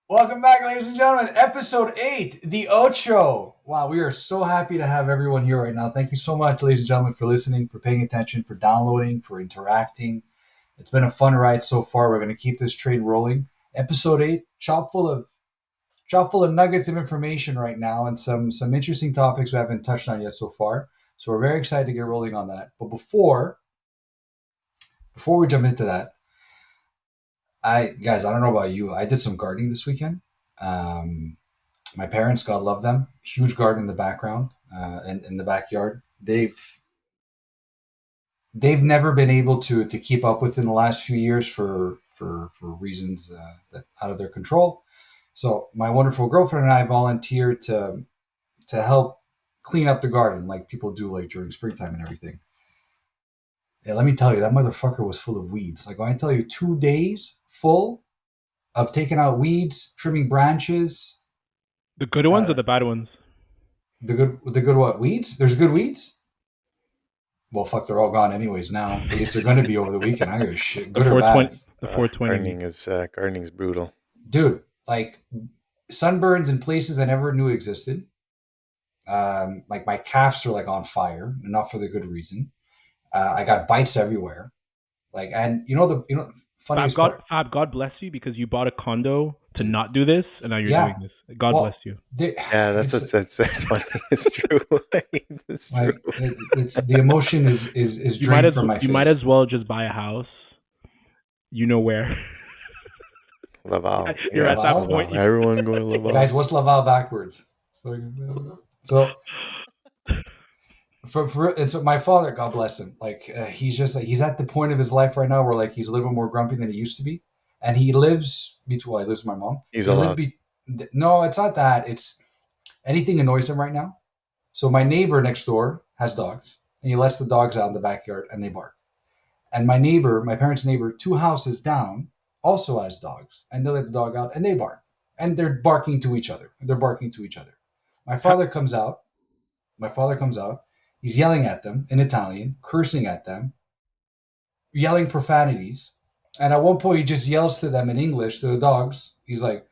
Welcome back, ladies and gentlemen. Episode 8, the Ocho. Wow, we are so happy to have everyone here right now. Thank you so much, ladies and gentlemen, for listening, for paying attention, for downloading, for interacting. It's been a fun ride so far. We're going to keep this train rolling. Episode 8, chock full of nuggets of information right now and some interesting topics we haven't touched on yet so far. So we're very excited to get rolling on that. But before we jump into that, I don't know about you. I did some gardening this weekend. Um, my parents, God love them, huge garden in the background and in the backyard. They've never been able to keep up with in the last few years for reasons that out of their control. So my wonderful girlfriend and I volunteered to help clean up the garden like people do like during springtime and everything. Yeah, let me tell you, that motherfucker was full of weeds. Like when I tell you 2 days full of taking out weeds, trimming branches. The good ones or Uh, the bad ones? the good what weeds? There's good weeds. Well, fuck, they're all gone anyways now. At least they're going to be over the weekend. I don't give a shit, The good or bad, 420, the 420 weeds. Gardening's brutal. dude. Like sunburns in places I never knew existed. Like my calves are like on fire, and not for the good reason. I got bites everywhere. Like, and funniest part. God bless you because you bought a condo to not do this, and now you're Yeah, doing this. God bless well, you. Yeah, it's that's funny. It's true. It's true. like it's the emotion is You might drained as from my you might face. as well just buy a house. You know where. Laval. You're Yeah, at that Laval? point. Laval. Everyone going to Laval. Guys, what's Laval backwards? So and so my father, God bless him, like he's just like he's at the point of his life right now where like he's a little bit more grumpy than he used to be, and he lives between. Well, he lives with my mom. He's He lived allowed. be. No, it's not that. It's anything annoys him right now. So my neighbor next door has dogs, and he lets the dogs out in the backyard, and they bark. And my neighbor, my parents' neighbor, 2 houses down, also has dogs, and they let the dog out, and they bark, and they're barking to each other. They're barking to each other. My Ha- father comes out. My father comes out. He's yelling at them in Italian, cursing at them, yelling profanities. And at one point, he just yells to them in English, to the dogs. He's like,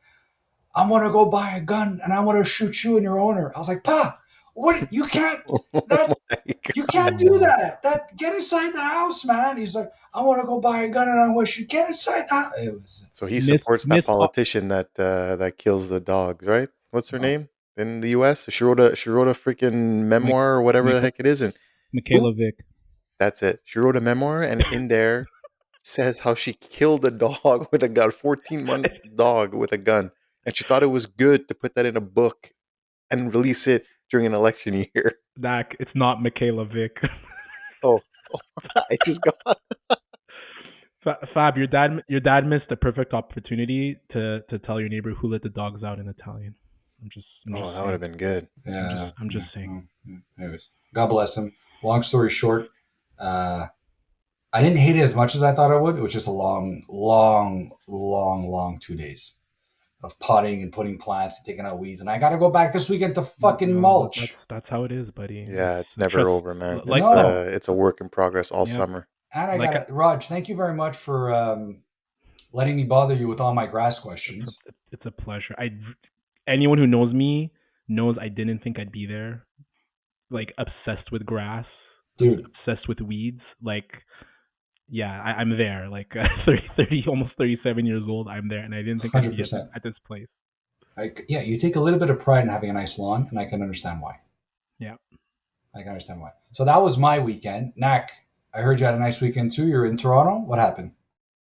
"I want to go buy a gun and I want to shoot you and your owner." I was like, "Pa, what? You can't. Oh That my you God. can't do that. That get inside the house, man." He's like, "I want to go buy a gun and I wish you get inside the house." It was So he Miss supports Miss that politician that kills the dogs, right? What's her no, name in the U.S.? She wrote a freaking memoir or whatever the Mik- heck it is, and who? Michaela Vick. That's it. She wrote a memoir, and in there says how she killed a dog with a gun, 14-month dog with a gun, and she thought it was good to put that in a book and release it during an election year. Dak, it's not Michaela Vick. Oh, I just got. Fab, your dad missed a perfect opportunity to tell your neighbor who let the dogs out in Italian. I'm just Oh, that would have saying. been good. yeah, I'm yeah, just saying. Anyways, God bless him. Long story short, uh, I didn't hate it as much as I thought I would. It was just a long, long, long, long 2 days of potting and putting plants and taking out weeds. And I got to go back this weekend to fucking No, that's mulch. that's how it is, buddy. Yeah, it's never Trust, over, man. like, It's No. it's a work in progress all yeah, summer. And I like got to, Raj, thank you very much for letting me bother you with all my grass it's a questions. it's a pleasure. Anyone who knows me knows I didn't think I'd be there. Like obsessed with grass, Dude, obsessed with weeds. Like, yeah, I'm there. Like 30, almost 37 years old. I'm there, and I didn't think I'd be 100%. at this place. Yeah, you take a little bit of pride in having a nice lawn, and I can understand why. Yeah. I can understand why. So that was my weekend. Nak, I heard you had a nice weekend too. You're in Toronto. What happened?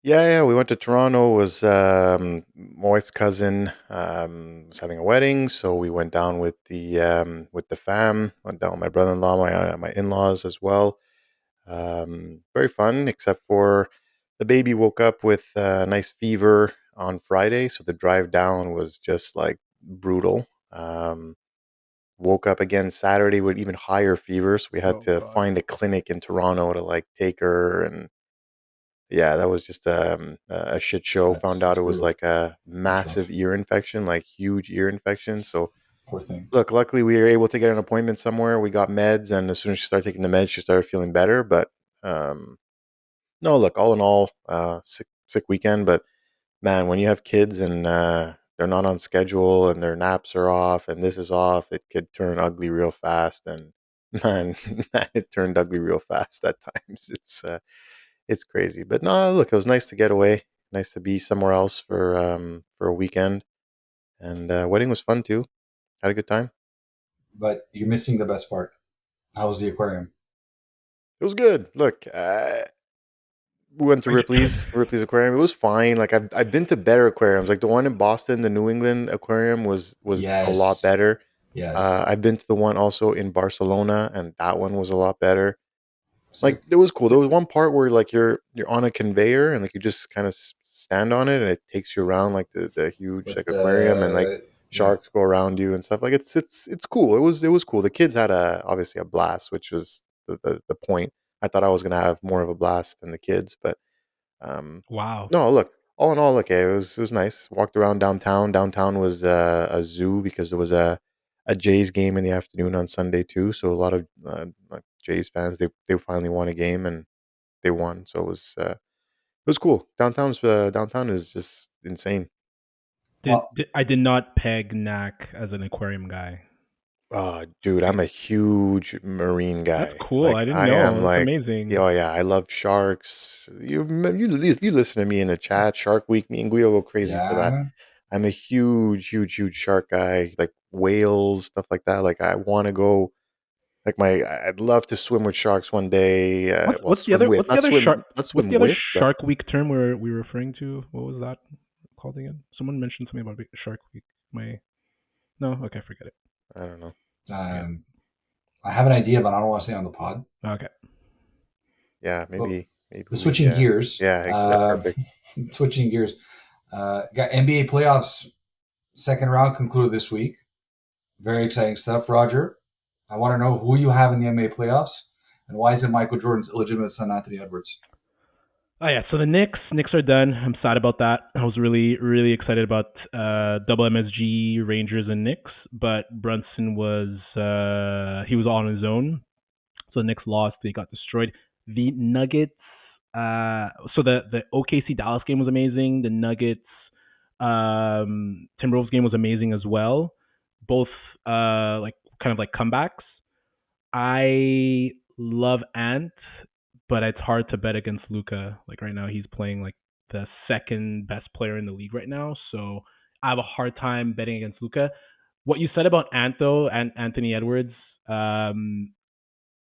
Yeah, we went to Toronto. It was my wife's cousin was having a wedding, so we went down with the fam. Went down with my brother-in-law, my in-laws as well. Very fun, except for the baby woke up with a nice fever on Friday, so the drive down was just like brutal. Woke up again Saturday with even higher fever, so we had Oh to God. find a clinic in Toronto to like take her, and yeah, that was just a shit show. Found out That's it was brutal. like a That's massive rough. ear infection, like huge ear infection. So Poor thing. look, luckily we were able to get an appointment somewhere. We got meds, and as soon as she started taking the meds, she started feeling better. But um, no, look, all in all, sick weekend. But man, when you have kids and they're not on schedule and their naps are off and this is off, it could turn ugly real fast. And man, man, it turned ugly real fast at times. It's crazy. But no, look, it was nice to get away. Nice to be somewhere else for a weekend. And wedding was fun too. Had a good time. But you're missing the best part. How was the aquarium? It was good. Look, we went to Are you- Ripley's Aquarium. It was fine. Like I've been to better aquariums. Like the one in Boston, the New England Aquarium was a lot Yes. better. Yes. I've been to the one also in Barcelona, and that one was a lot better. Like Sick. it was cool. There was one part where like you're on a conveyor and like you just kind of stand on it and it takes you around like the huge With like aquarium and like the yeah. sharks go around you and stuff. Like it's cool. It was cool. The kids had a obviously a blast, which was the point. I thought I was gonna have more of a blast than the kids, but um, wow. no, look, all in all, look, it was nice. Walked around downtown. Downtown was a zoo because there was a Jays game in the afternoon on Sunday too. So a lot of like Jays fans they finally won a game and they won. So it was cool. Downtown is just insane. Well, I did not peg Knack as an aquarium guy. Oh, dude, I'm Like, a huge marine that's guy. cool. I Like didn't I am know. That's like, amazing. oh yeah, I love sharks. You listen to me in the chat. Shark Week, me and Guido go crazy for that. yeah. I'm a huge shark guy. Like whales, stuff like that. Like I want to go. Like I'd love to swim with sharks one day. Well, swim with, not What's swim the other with, but Shark Week term we're referring to? What was that called again? Someone mentioned something about Shark Week. My no, okay, forget it. I don't know. Forget Um, I have an idea, but I don't want to say on the pod. it. Okay. Yeah, But maybe we. switching gears, Yeah, perfect. switching gears. Got NBA playoffs second round concluded this week. Very exciting stuff, Roger. I want to know who you have in the NBA playoffs, and why is it Michael Jordan's illegitimate son, Anthony Edwards? Oh yeah, so the Knicks are done. I'm sad about that. I was really excited about double MSG Rangers and Knicks, but Brunson was he was on his own, so the Knicks lost. They got destroyed. The Nuggets. So the OKC Dallas game was amazing. The Nuggets Timberwolves game was amazing as well. Both like kind of like comebacks. I love Ant, but it's hard to bet against Luca. Like right now, he's playing like the second best player in the league right now. So I have a hard time betting against Luca. What you said about Ant though, and Anthony Edwards,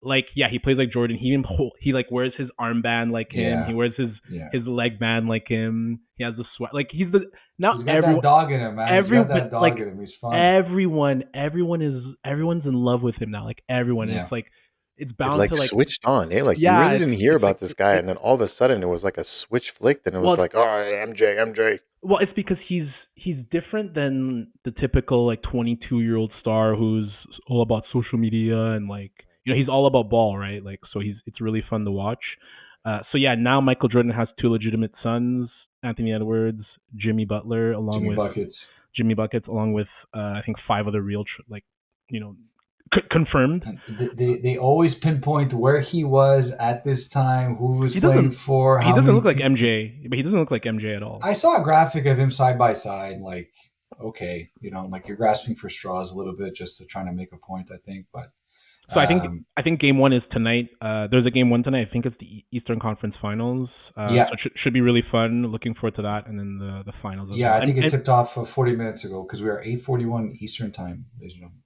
like yeah, he plays like Jordan. He like wears his armband like him. He Yeah, wears yeah. his leg band like him. He has the sweat. Like he's the now He's got that dog in him, man. He's got everyone that dog like in him. He's fun. everyone's in love with him now. Like everyone, Yeah. it's like it's It bound like to like switched on, eh? Like you yeah, really didn't hear it's like about this guy, and then all of a sudden it was like a switch flicked, and it well, was like, all right, MJ. well, it's because he's different than the typical like 22-year-old star who's all about social media and like he's all about ball, right? Like so it's really fun to watch. So yeah, now Michael Jordan has two legitimate sons, Anthony Edwards, Jimmy Butler, along Jimmy with Buckets. Jimmy Buckets, along with I think five other real like you know confirmed. And they always pinpoint where he was at this time, who he was He playing doesn't for, he how doesn't many look like people. MJ, but he doesn't look like MJ at all. I saw a graphic of him side by side, like, okay, like you're grasping for straws a little bit just to trying to make a point, I think. But So um, I think game one is tonight. There's a game one tonight. I think it's the Eastern Conference Finals. So yeah, it should be really fun. Looking forward to that, and then the finals as yeah, well. I think it And tipped off 40 minutes ago because we are 8:41 Eastern time, ladies and gentlemen.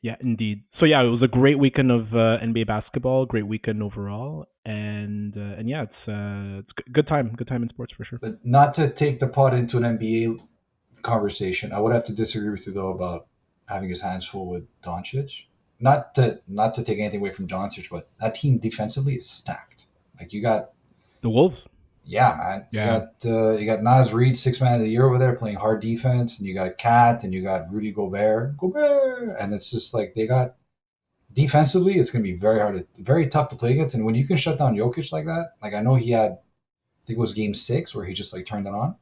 yeah, indeed. So yeah, it was a great weekend of NBA basketball. Great weekend overall, and yeah, it's good time in sports for sure. But not to take the pot into an NBA conversation, I would have to disagree with you though about having his hands full with Doncic. Not to take anything away from Doncic, but that team defensively is stacked. Like you got, The Wolves. yeah, man, Yeah, you got Naz Reid, six man of the year over there playing hard defense, and you got Cat, and you got Rudy Gobert, and it's just like they got defensively, it's gonna be very tough to play against. And when you can shut down Jokic like that, like I know he had, I think it was game six where he just like turned it on.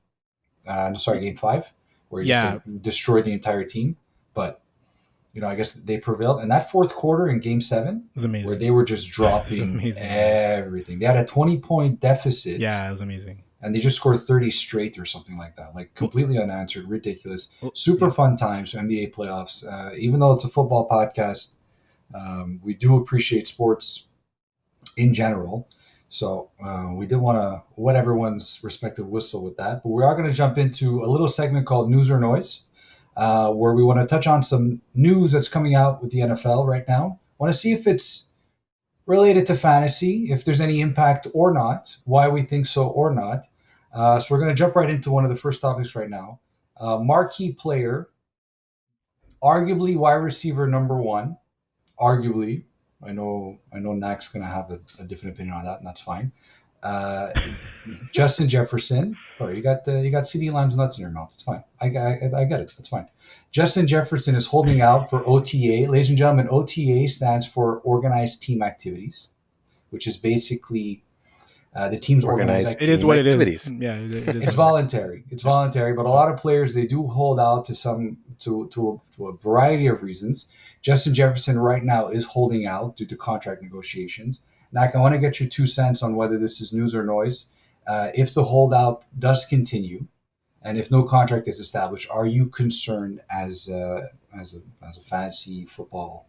No, sorry, game five, where he just yeah, like destroyed the entire team. But I guess they prevailed. And that fourth quarter in game seven, it was where amazing. they were just It was dropping amazing. Yeah, everything. They had a 20-point deficit yeah, it was amazing. and they just scored 30 straight or something like that. Like Well, completely unanswered, ridiculous. Super yeah. fun times for NBA playoffs. Even though it's a football podcast, we do appreciate sports in general. So we did want to wet everyone's respective whistle with that. But we are going to jump into a little segment called News or Noise, where we want to touch on some news that's coming out with the NFL right now. Want to see if it's related to fantasy, if there's any impact or not, why we think so or not. So we're going to jump right into one of the first topics right now. Marquee player, arguably wide receiver number one, arguably. I know Nach's going to have a different opinion on that, and that's fine. Uh, Justin Jefferson. Sorry, you got CD Lamb's nuts in your mouth. It's fine. I get it. That's fine. Justin Jefferson is holding out for OTA. Ladies and gentlemen, OTA stands for Organized Team Activities, which is basically the team's organized Organized It is team what it activities. is. activities. Yeah, it is It's what it is. voluntary. It's voluntary, but a lot of players they do hold out to a variety of reasons. Justin Jefferson right now is holding out due to contract negotiations. Now, I want to get your 2 cents on whether this is news or noise. If the holdout does continue, and if no contract is established, are you concerned as a fantasy football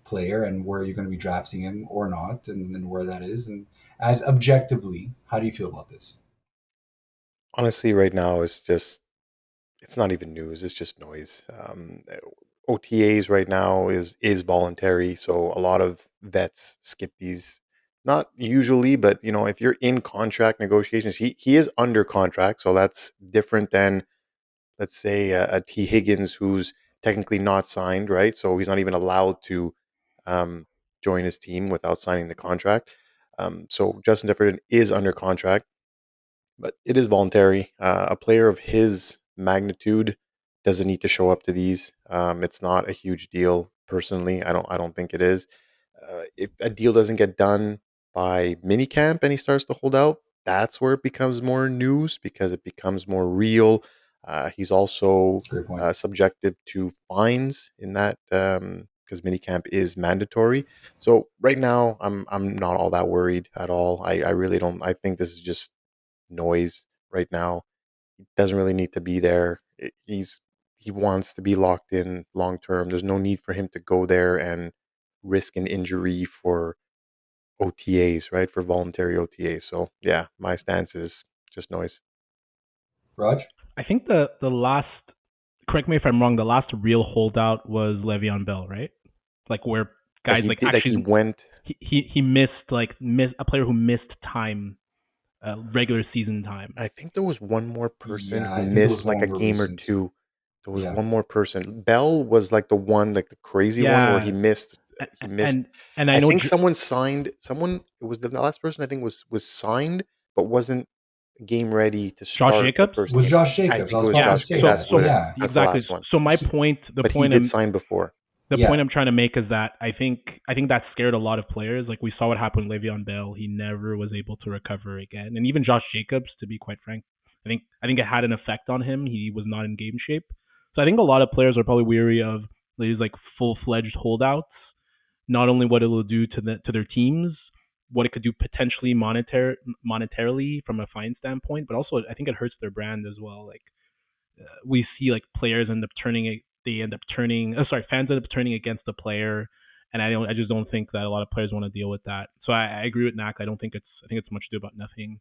player, and where you're going to be drafting him or not, and where that is, and as objectively, how do you feel about this? Honestly, right now it's not even news. It's just noise. OTAs right now is voluntary, so a lot of vets skip these. Not usually, but if you're in contract negotiations, he is under contract, so that's different than, let's say, a T Higgins who's technically not signed, right? So he's not even allowed to um, join his team without signing the contract. So Justin Jefferson is under contract, but it is voluntary. A player of his magnitude doesn't need to show up to these. It's not a huge deal. Personally, I don't think it is. If a deal doesn't get done by minicamp and he starts to hold out, that's where it becomes more news because it becomes more real. He's also Great point. subjected to fines in that because minicamp is mandatory. So right now, I'm not all that worried at all. I really don't. I think this is just noise right now. He doesn't really need to be there. He wants to be locked in long term. There's no need for him to go there and risk an injury for OTAs, right? For voluntary OTAs. So yeah, my stance is just noise. Raj? I think the last. Correct me if I'm wrong. The last real holdout was Le'Veon Bell, right? Like where That guys he like did, like he actually went. he missed a player who missed time, regular season time. I think there was one more person Yeah, who I think there was missed like one a more game or recent. two. There was Yeah, one more person. Bell was like the one, like the crazy one where he Yeah, missed. He a- missed. and I I know think someone signed. Someone, it was the last person I think was signed, but wasn't game ready to Josh start the Jacobs. it first was game. Josh I Jacobs. I think it was was about to Yeah. Josh. say So that. That's what so it is. Yeah, That's the exactly. last one. So my point, the But he point did I'm sign before. the point yeah. I'm trying to make is that I think that scared a lot of players. Like we saw what happened with Le'Veon Bell. He never was able to recover again, and even Josh Jacobs, to be quite frank, I think it had an effect on him. He was not in game shape. So I think a lot of players are probably weary of these like full fledged holdouts. Not only what it will do to their teams, what it could do potentially monetarily from a fine standpoint, but also I think it hurts their brand as well. Like we see like players end up turning they end up turning fans end up turning against the player, and I just don't think that a lot of players want to deal with that. So I agree with Knack. I think it's much ado about nothing.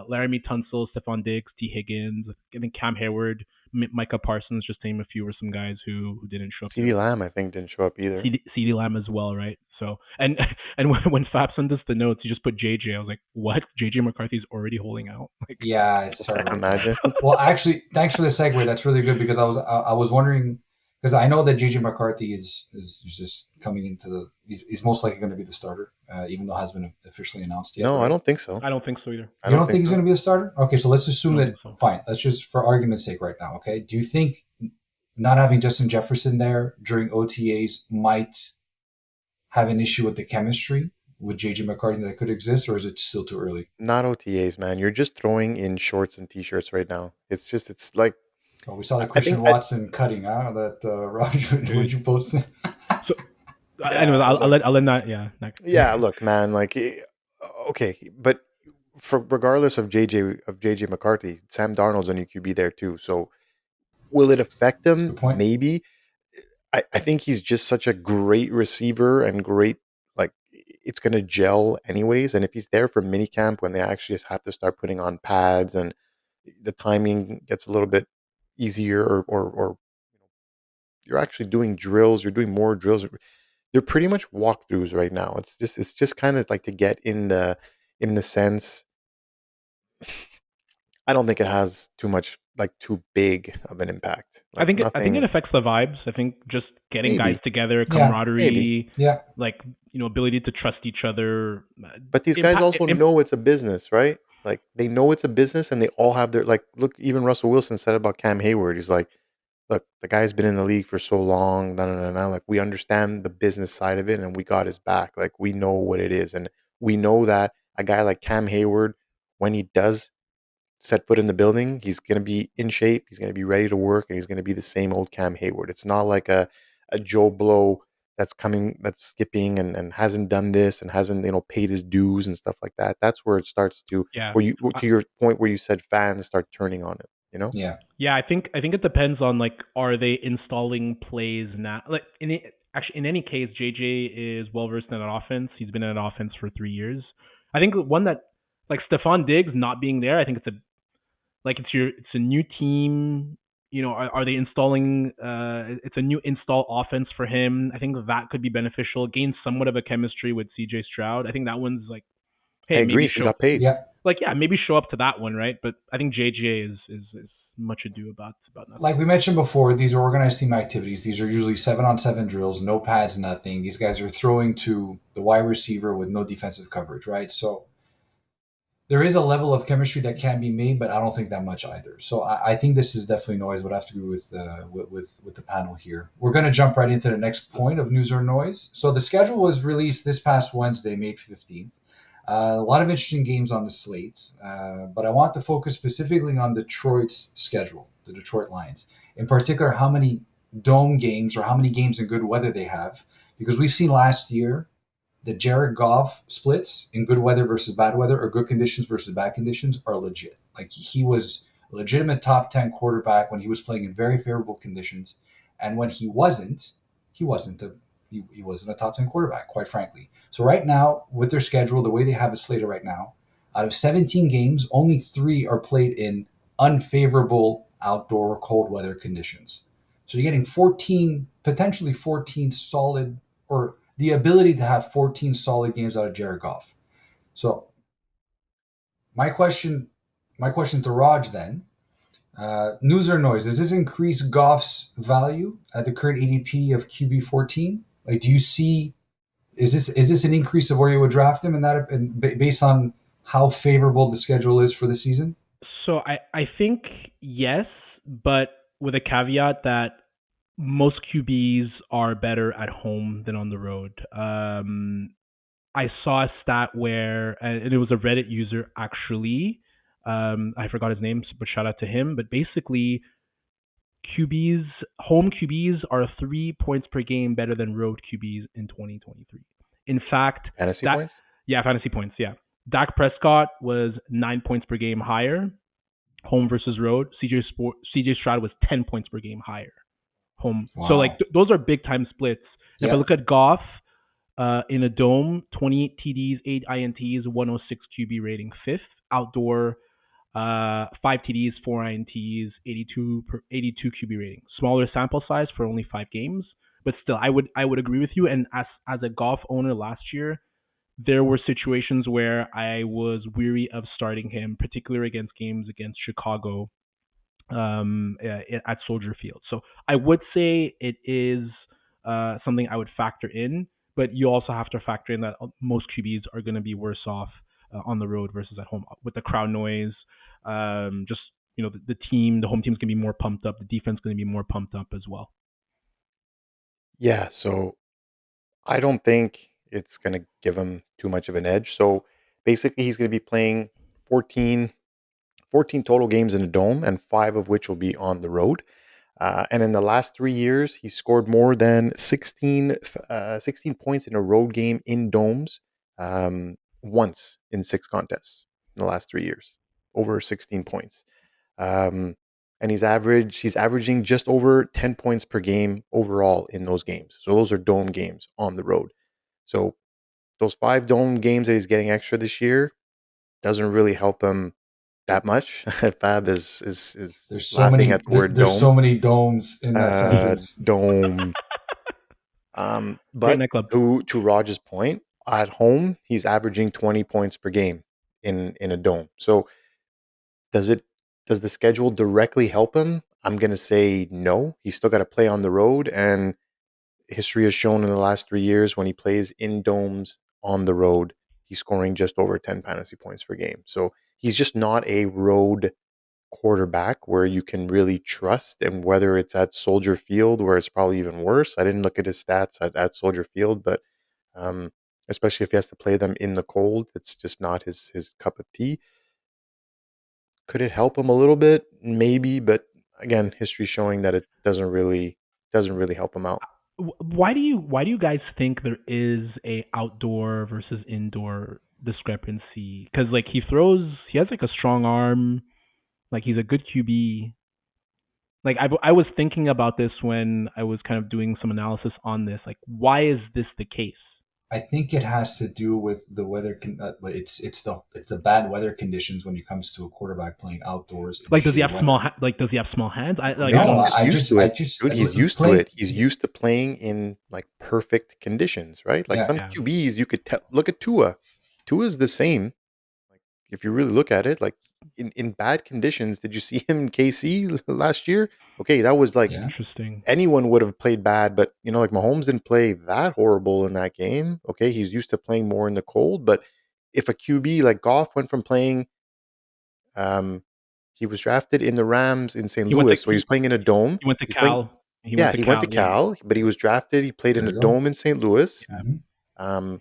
Laramie Tunsil, Stephon Diggs, T Higgins, I think Cam Hayward, Micah Parsons, just to name a few, were some guys who didn't show up to CeeDee Lamb, I think, didn't show up either. CD Lamb as well, right? So and when Fab sent us the notes, he just put JJ. I was like, what? JJ McCarthy's already holding out? Like, Yeah, sorry about that. Imagine. Well, actually, thanks for the segue. That's really good because I was wondering because I know that JJ McCarthy is just coming into he's most likely going to be the starter, even though it hasn't been officially announced yet, No, I right? don't think so. I don't think so either. I You don't don't think think he's so. going to be the starter? Okay, so let's I assume don't that. think so. Fine, let's just for argument's sake right now. Okay, do you think not having Justin Jefferson there during OTAs might have an issue with the chemistry with JJ McCarthy that could exist, or is it still too early? Not OTAs, man. You're just throwing in shorts and t-shirts right now. It's like Oh, we saw the I Christian think Watson cutting, huh? That Raj, would Dude. you post it? So, anyways, yeah, look. I'll let not yeah. Next. Yeah, look, man, like okay, but for regardless of JJ McCarthy, Sam Darnold's a new QB there too. So will it affect That's a him? good point. Maybe. I think he's just such a great receiver and great, like, it's going to gel anyways. And if he's there for minicamp when they actually just have to start putting on pads and the timing gets a little bit easier, or you're actually doing drills, you're doing more drills. They're pretty much walkthroughs right now. It's just kind of like to get in the sense. I don't think it has too much, like, too big of an impact. I Like think it nothing. affects the vibes. I think just getting guys Maybe, together, Yeah, maybe. camaraderie, yeah, like ability to trust each other, But these guys impact. also know it's a business, right? Like they know it's a business, and they all have their, like. Look, even Russell Wilson said about Cam Hayward. He's like, "Look, the guy's been in the league for so long. No, no, no, no. Like we understand the business side of it, and we got his back. Like we know what it is, and we know that a guy like Cam Hayward, when he does set foot in the building, he's going to be in shape. He's going to be ready to work, and he's going to be the same old Cam Hayward. It's not like a Joe Blow that's skipping and hasn't done this and hasn't paid his dues and stuff like that. That's where it starts to Yeah. where you I, to your point where you said fans start turning on it. You know, yeah, Yeah, I think it depends on like are they installing plays now? Like actually in any case, JJ is well versed in an offense. He's been in an offense for 3 years. I think one that like Stephon Diggs not being there, I think it's a new team. Are they installing? It's a new install offense for him. I think that could be beneficial. Gain somewhat of a chemistry with CJ Stroud. I think that one's like, I hey, maybe agree. He got paid. yeah. maybe show up to that one, right? But I think JJ is much ado about nothing. Like we mentioned before, these are organized team activities. These are usually 7-on-7 drills, no pads, nothing. These guys are throwing to the wide receiver with no defensive coverage, right? So there is a level of chemistry that can be made, but I don't think that much either. So I think this is definitely noise. Would have to be with the panel here. We're going to jump right into the next point of news or noise. So the schedule was released this past Wednesday, May 15th. A lot of interesting games on the slate, but I want to focus specifically on Detroit's schedule, the Detroit Lions. In particular, how many dome games or how many games in good weather they have, because we've seen last year the Jared Goff splits in good weather versus bad weather or good conditions versus bad conditions are legit. Like he was a legitimate top 10 quarterback when he was playing in very favorable conditions. And when he wasn't he wasn't a top 10 quarterback, quite frankly. So right now, with their schedule, the way they have it slated right now, out of 17 games, only 3 are played in unfavorable outdoor cold weather conditions. So you're getting 14, potentially 14 solid, or the ability to have 14 solid games out of Jared Goff. So my question, my question to Raj then, news or noise? Does this increase Goff's value at the current ADP of QB 14? Like, do you see? Is this an increase of where you would draft him, and that and based on how favorable the schedule is for the season? So I think yes, but with a caveat that most QBs are better at home than on the road. I saw a stat where, and it was a Reddit user actually. I forgot his name, but shout out to him. But basically, home QBs are 3 points per game better than road QBs in 2023. In fact, Fantasy that points. yeah, fantasy points, yeah. Dak Prescott was 9 points per game higher, home versus road. CJ Stroud was 10 points per game higher, home. So like Wow. those are big time splits. And if I Yep. look at Goff, in a dome, 28 TDs, 8 INTs, 106 QB rating, fifth. Outdoor, 5 TDs, 4 INTs, 82 QB rating. Smaller sample size for only 5 games, but still, I would agree with you. And as a Goff owner last year, there were situations where I was weary of starting him, particularly against games against Chicago, at Soldier Field. So I would say it is something I would factor in, but you also have to factor in that most QBs are going to be worse off on the road versus at home with the crowd noise. Just the home team's going to be more pumped up. The defense going to be more pumped up as well. Yeah. So I don't think it's going to give him too much of an edge. So basically, he's going to be playing 14, 14 total games in a dome, and 5 of which will be on the road. And in the last 3 years, he scored more than 16 points in a road game in domes, once in 6 contests. in the last 3 years, over 16 points. Um, and he's averaging just over 10 points per game overall in those games. So those are dome games on the road. So those 5 dome games that he's getting extra this year doesn't really help him that much. Fab is laughing at the word There's dome. so many domes in that sentence. Dome. Great But nightclub. to Raj's point, at home he's averaging 20 points per game in a dome. So does it does the schedule directly help him? I'm gonna say no. He's still got to play on the road, and history has shown in the last 3 years when he plays in domes on the road, he's scoring just over 10 fantasy points per game. So he's just not a road quarterback where you can really trust. And whether it's at Soldier Field, where it's probably even worse. I didn't look at his stats at Soldier Field, but um, especially if he has to play them in the cold, it's just not his cup of tea. Could it help him a little bit? Maybe, but again, history showing that it doesn't really help him out. Why do you guys think there is a outdoor versus indoor discrepancy? Because like he has like a strong arm, like he's a good QB. Like I was thinking about this when I was kind of doing some analysis on this. Like, why is this the case? I think it has to do with the weather. It's the bad weather conditions when it comes to a quarterback playing outdoors in Like, does he shitty have small weather. like does he have small hands? I Maybe No, don't. he's just used to I it, just dude. He's used to playing. it. He's used to playing in like perfect conditions, right? Like Yeah, some Yeah, QBs, you could tell. Look at Tua. Tua's the same. Like if you really look at it, like in bad conditions, did you see him in KC last year? Okay, that was like yeah, interesting. anyone would have played bad, but like Mahomes didn't play that horrible in that game. Okay, he's used to playing more in the cold, but if a QB like Goff went from playing, um, he was drafted in the Rams in St. He went to Louis, so he was playing in a dome. he went to He's playing, Cal. He went yeah, to he went to Cal. Yeah, Cal, but he was drafted. He played in there a you go. dome in St. Louis, yeah, Hmm. um,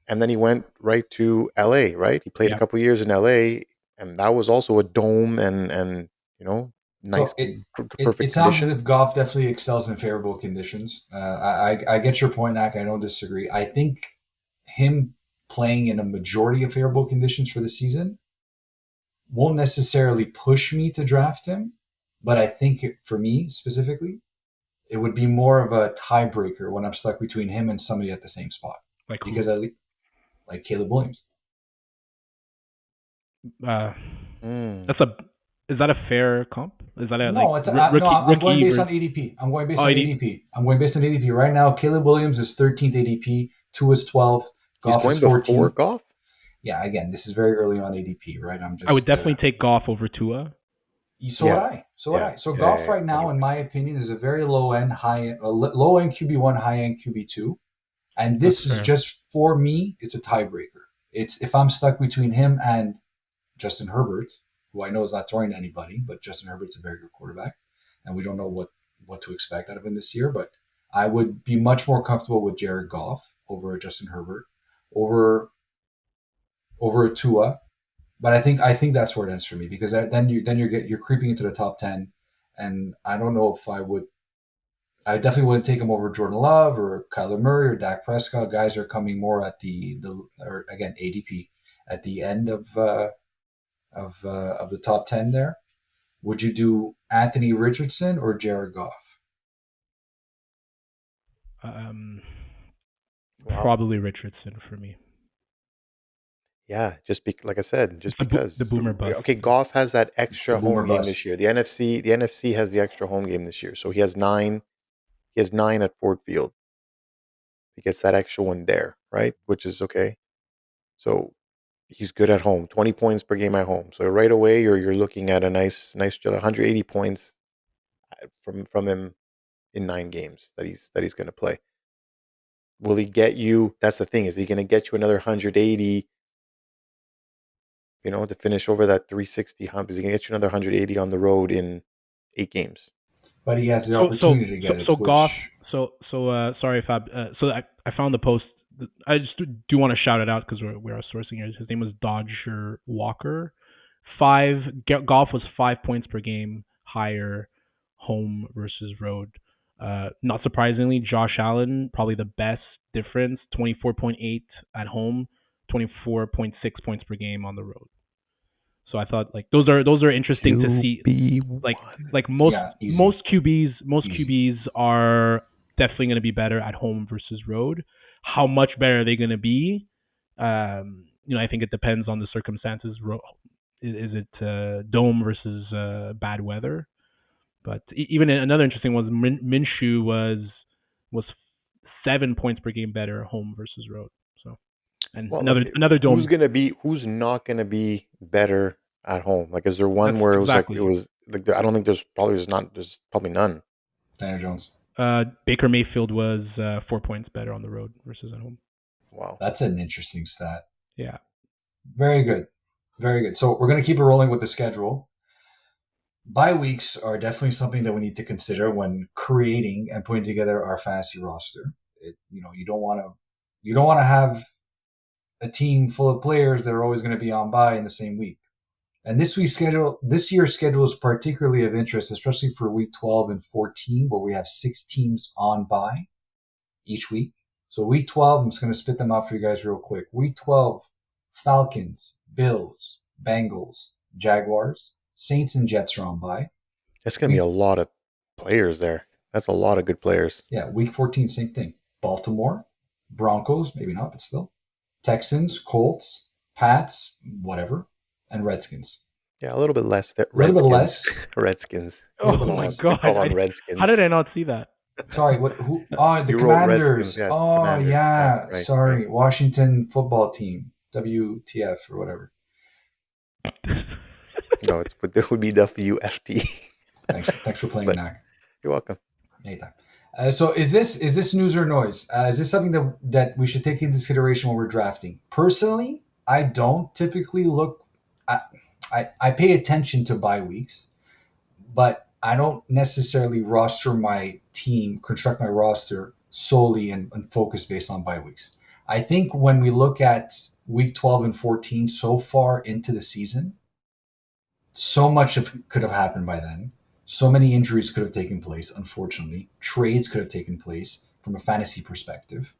and then he went right to LA. Right, he played a yeah. couple years in LA, and that was also a dome and you know nice So it perfect sounds as conditions. if golf definitely excels in favorable conditions. I get your point, Nak. I don't disagree. I think him playing in a majority of favorable conditions for the season won't necessarily push me to draft him, but I think for me specifically, it would be more of a tiebreaker when I'm stuck between him and somebody at the same spot Like who? because like Caleb Williams. Uh, Mm. that's a. Is that a fair comp? Is that a like No, it's no. rookie I'm going rookie based on versus ADP. I'm going based oh on 80? ADP. I'm going based on ADP right now. Caleb Williams is 13th ADP. Two is 12th. He's Goff is going before 14th. Goff. Yeah, again, this is very early on ADP, right? I'm I would just definitely take Goff over Tua. so would Yeah, I. So would yeah, I. So yeah, Goff yeah, right now, hundred in my percent. opinion, is a very low end QB1, high end QB2, and That's this is fair. just for me. It's a tiebreaker. It's if I'm stuck between him and Justin Herbert, who I know is not throwing to anybody, but Justin Herbert's a very good quarterback, and we don't know what to expect out of him this year. But I would be much more comfortable with Jared Goff over Justin Herbert, over over Tua. But I think that's where it ends for me because you're creeping into the top 10, and I don't know if I would. I definitely wouldn't take him over Jordan Love or Kyler Murray or Dak Prescott. Guys are coming more at the or again ADP at the end of the top 10 there. Would you do Anthony Richardson or Jared Goff? Um, Wow. Probably Richardson for me. Yeah, like I said, It's just the because. boomer bust. Okay, Goff has that It's the extra boomer home game this bust. year. The NFC has the extra home game this year, so he has nine. He has nine at Ford Field. He gets that extra one there, right? Which is okay. So he's good at home. 20 points per game at home. So right away, you're looking at a nice 180 points from him in 9 games that he's going to play. Will he get you? That's the thing. Is he going to get you another 180? To finish over that 360 hump? Is he going to get you another 180 on the road in 8 games? But he has the So so opportunity to so get it, so Goff. which Sorry, Fab. So I found the post. I just do want to shout it out because we're sourcing here. His name was Dodger Walker. Goff was 5 points per game higher home versus road. Not surprisingly, Josh Allen probably the best difference. 24.8 at home, 24.6 points per game on the road. So I thought like those are interesting to see. QB Like one. like Yeah, easy, most easy. QBs are definitely going to be better at home versus road. How much better are they going to be? I think it depends on the circumstances. Is it dome versus bad weather? But even another interesting one was Minshew was 7 points per game better home versus road. So and Well, look, another who's dome. gonna be, who's not gonna be better at home? Like, is there That's one where it was like, it exactly. was like, I don't think there's probably none. Daniel Jones. Baker Mayfield was 4 points better on the road versus at home. Wow. That's an interesting stat. Yeah. Very good. Very good. So we're going to keep it rolling with the schedule. Bye weeks are definitely something that we need to consider when creating and putting together our fantasy roster. You don't want to have a team full of players that are always going to be on bye in the same week. And this year's schedule is particularly of interest, especially for week 12 and 14, where we have 6 teams on bye each week. So week 12, I'm just going to spit them out for you guys real quick. Week 12, Falcons, Bills, Bengals, Jaguars, Saints and Jets are on bye. It's gonna be Week a lot of players there. That's a lot of good players. Yeah, week 14, same thing. Baltimore, Broncos, maybe not, but still. Texans, Colts, Pats, whatever, and Redskins. Yeah, a little bit less. That A little bit Redskins, less. Redskins. A little Oh bit my less. I call god! on How did Redskins. I not see that? Sorry, what who the You wrote Redskins, Commanders. yes, Oh Commanders. Yeah, yeah. right, right. Sorry. Washington football team. WTF or whatever. No, it would be WFT. Thanks for playing But Knack. you're welcome. Anytime. So is this news or noise? Is this something that we should take into consideration when we're drafting? Personally, I don't typically look. I pay attention to bye weeks, but I don't necessarily construct my roster solely and focus based on bye weeks. I think when we look at week 12 and 14 so far into the season, so much could have happened by then. So many injuries could have taken place, unfortunately. Trades could have taken place from a fantasy perspective.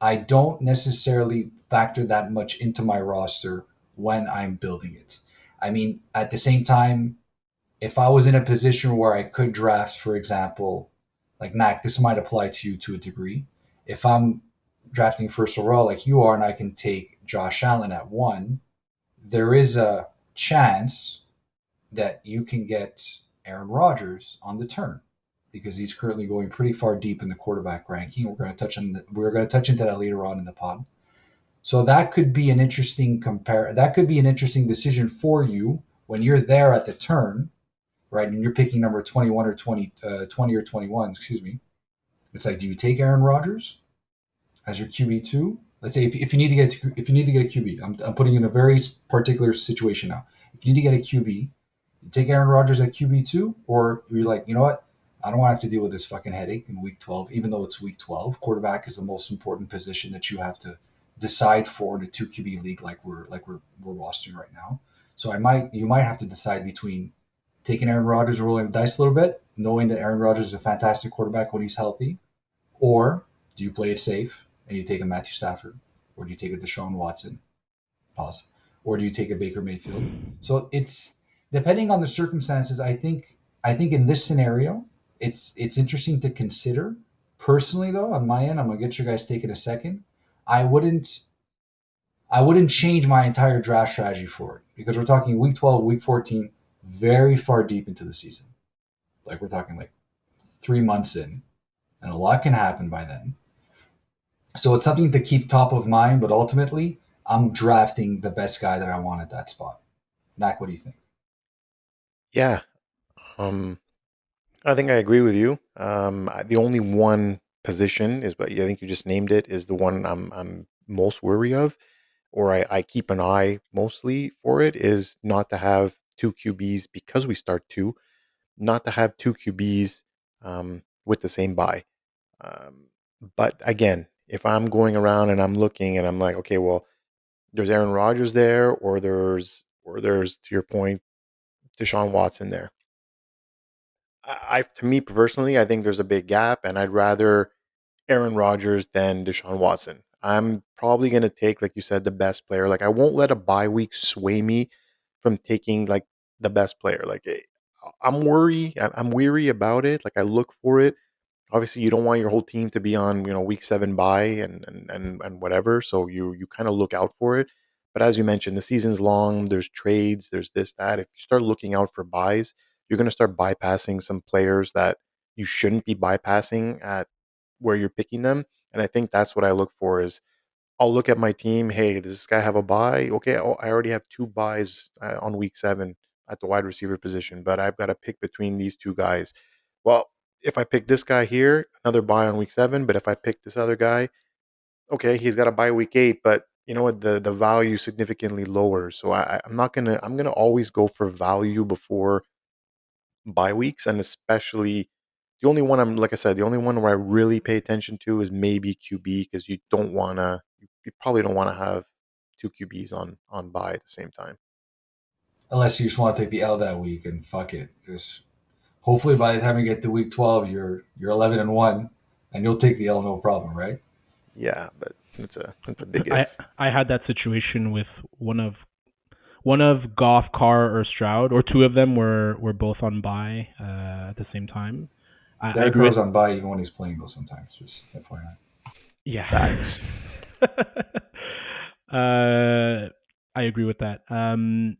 I don't necessarily factor that much into my roster when I'm building it. I mean, at the same time, if I was in a position where I could draft, for example, like Mac, this might apply to you to a degree. If I'm drafting first overall like you are and I can take Josh Allen at 1, there is a chance that you can get Aaron Rodgers on the turn because he's currently going pretty far deep in the quarterback ranking. We're going to touch into that later on in the pod. So that could be an interesting that could be an interesting decision for you when you're there at the turn, right? And you're picking number 21 or 20 or 21, excuse me. It's like, do you take Aaron Rodgers as your QB2? Let's say if you need to get a QB, I'm putting you in a very particular situation now. If you need to get a QB, you take Aaron Rodgers at QB2, or you're like, you know what? I don't want to have to deal with this fucking headache in week 12, even though it's week 12. Quarterback is the most important position that you have to decide for in a 2 QB league like we're rostering right now. So you might have to decide between taking Aaron Rodgers and rolling the dice a little bit, knowing that Aaron Rodgers is a fantastic quarterback when he's healthy, or do you play it safe and you take a Matthew Stafford, or do you take a Deshaun Watson? Pause. Or do you take a Baker Mayfield? So it's depending on the circumstances. I think in this scenario, it's interesting to consider. Personally, though, on my end, I'm gonna get you guys take in a second. I wouldn't I wouldn't change my entire draft strategy for it because we're talking week 12, week 14, very far deep into the season. Like we're talking like 3 months in, and a lot can happen by then. So it's something to keep top of mind, but ultimately, I'm drafting the best guy that I want at that spot. Mac, what do you think? Yeah. Um, I think I agree with you. The only one position is, but I think you just named it, is the one I'm most wary of, or I keep an eye mostly for it, is not to have two QBs because we start two, not to have two QBs with the same buy. Um, but again, if I'm going around and I'm looking and I'm like, okay, well, there's Aaron Rodgers there, or there's to your point, Deshaun Watson there. To me personally, I think there's a big gap, and I'd rather Aaron Rodgers than Deshaun Watson. I'm probably going to take, like you said, the best player. Like, I won't let a bye week sway me from taking like the best player. Like I'm weary about it. Like I look for it. Obviously, you don't want your whole team to be on week 7 bye and whatever. So you kind of look out for it. But as you mentioned, the season's long. There's trades. There's this that. If you start looking out for buys, you're going to start bypassing some players that you shouldn't be bypassing at where you're picking them. And I think that's what I look for is I'll look at my team. Hey, does this guy have a buy? Okay, oh, I already have 2 buys on week 7 at the wide receiver position, but I've got to pick between these 2 guys. Well, if I pick this guy here, another buy on week 7, but if I pick this other guy, okay, he's got a buy week 8, but you know what? The value is significantly lower. So I'm not gonna I'm gonna always go for value before bye weeks, and especially the only one I'm like I said, the only one where I really pay attention to is maybe QB because you probably don't wanna have 2 QBs on bye at the same time. Unless you just want to take the L that week and fuck it. Just hopefully by the time you get to week 12, you're 11-1, and you'll take the L no problem, right? Yeah, but it's a big I if. I had that situation with one of Goff, Carr, or Stroud, or two of them were both on bye at the same time. I Derek agree with Carr's on bye even when he's playing though. Sometimes, just FYI. yeah. Facts. I agree with that.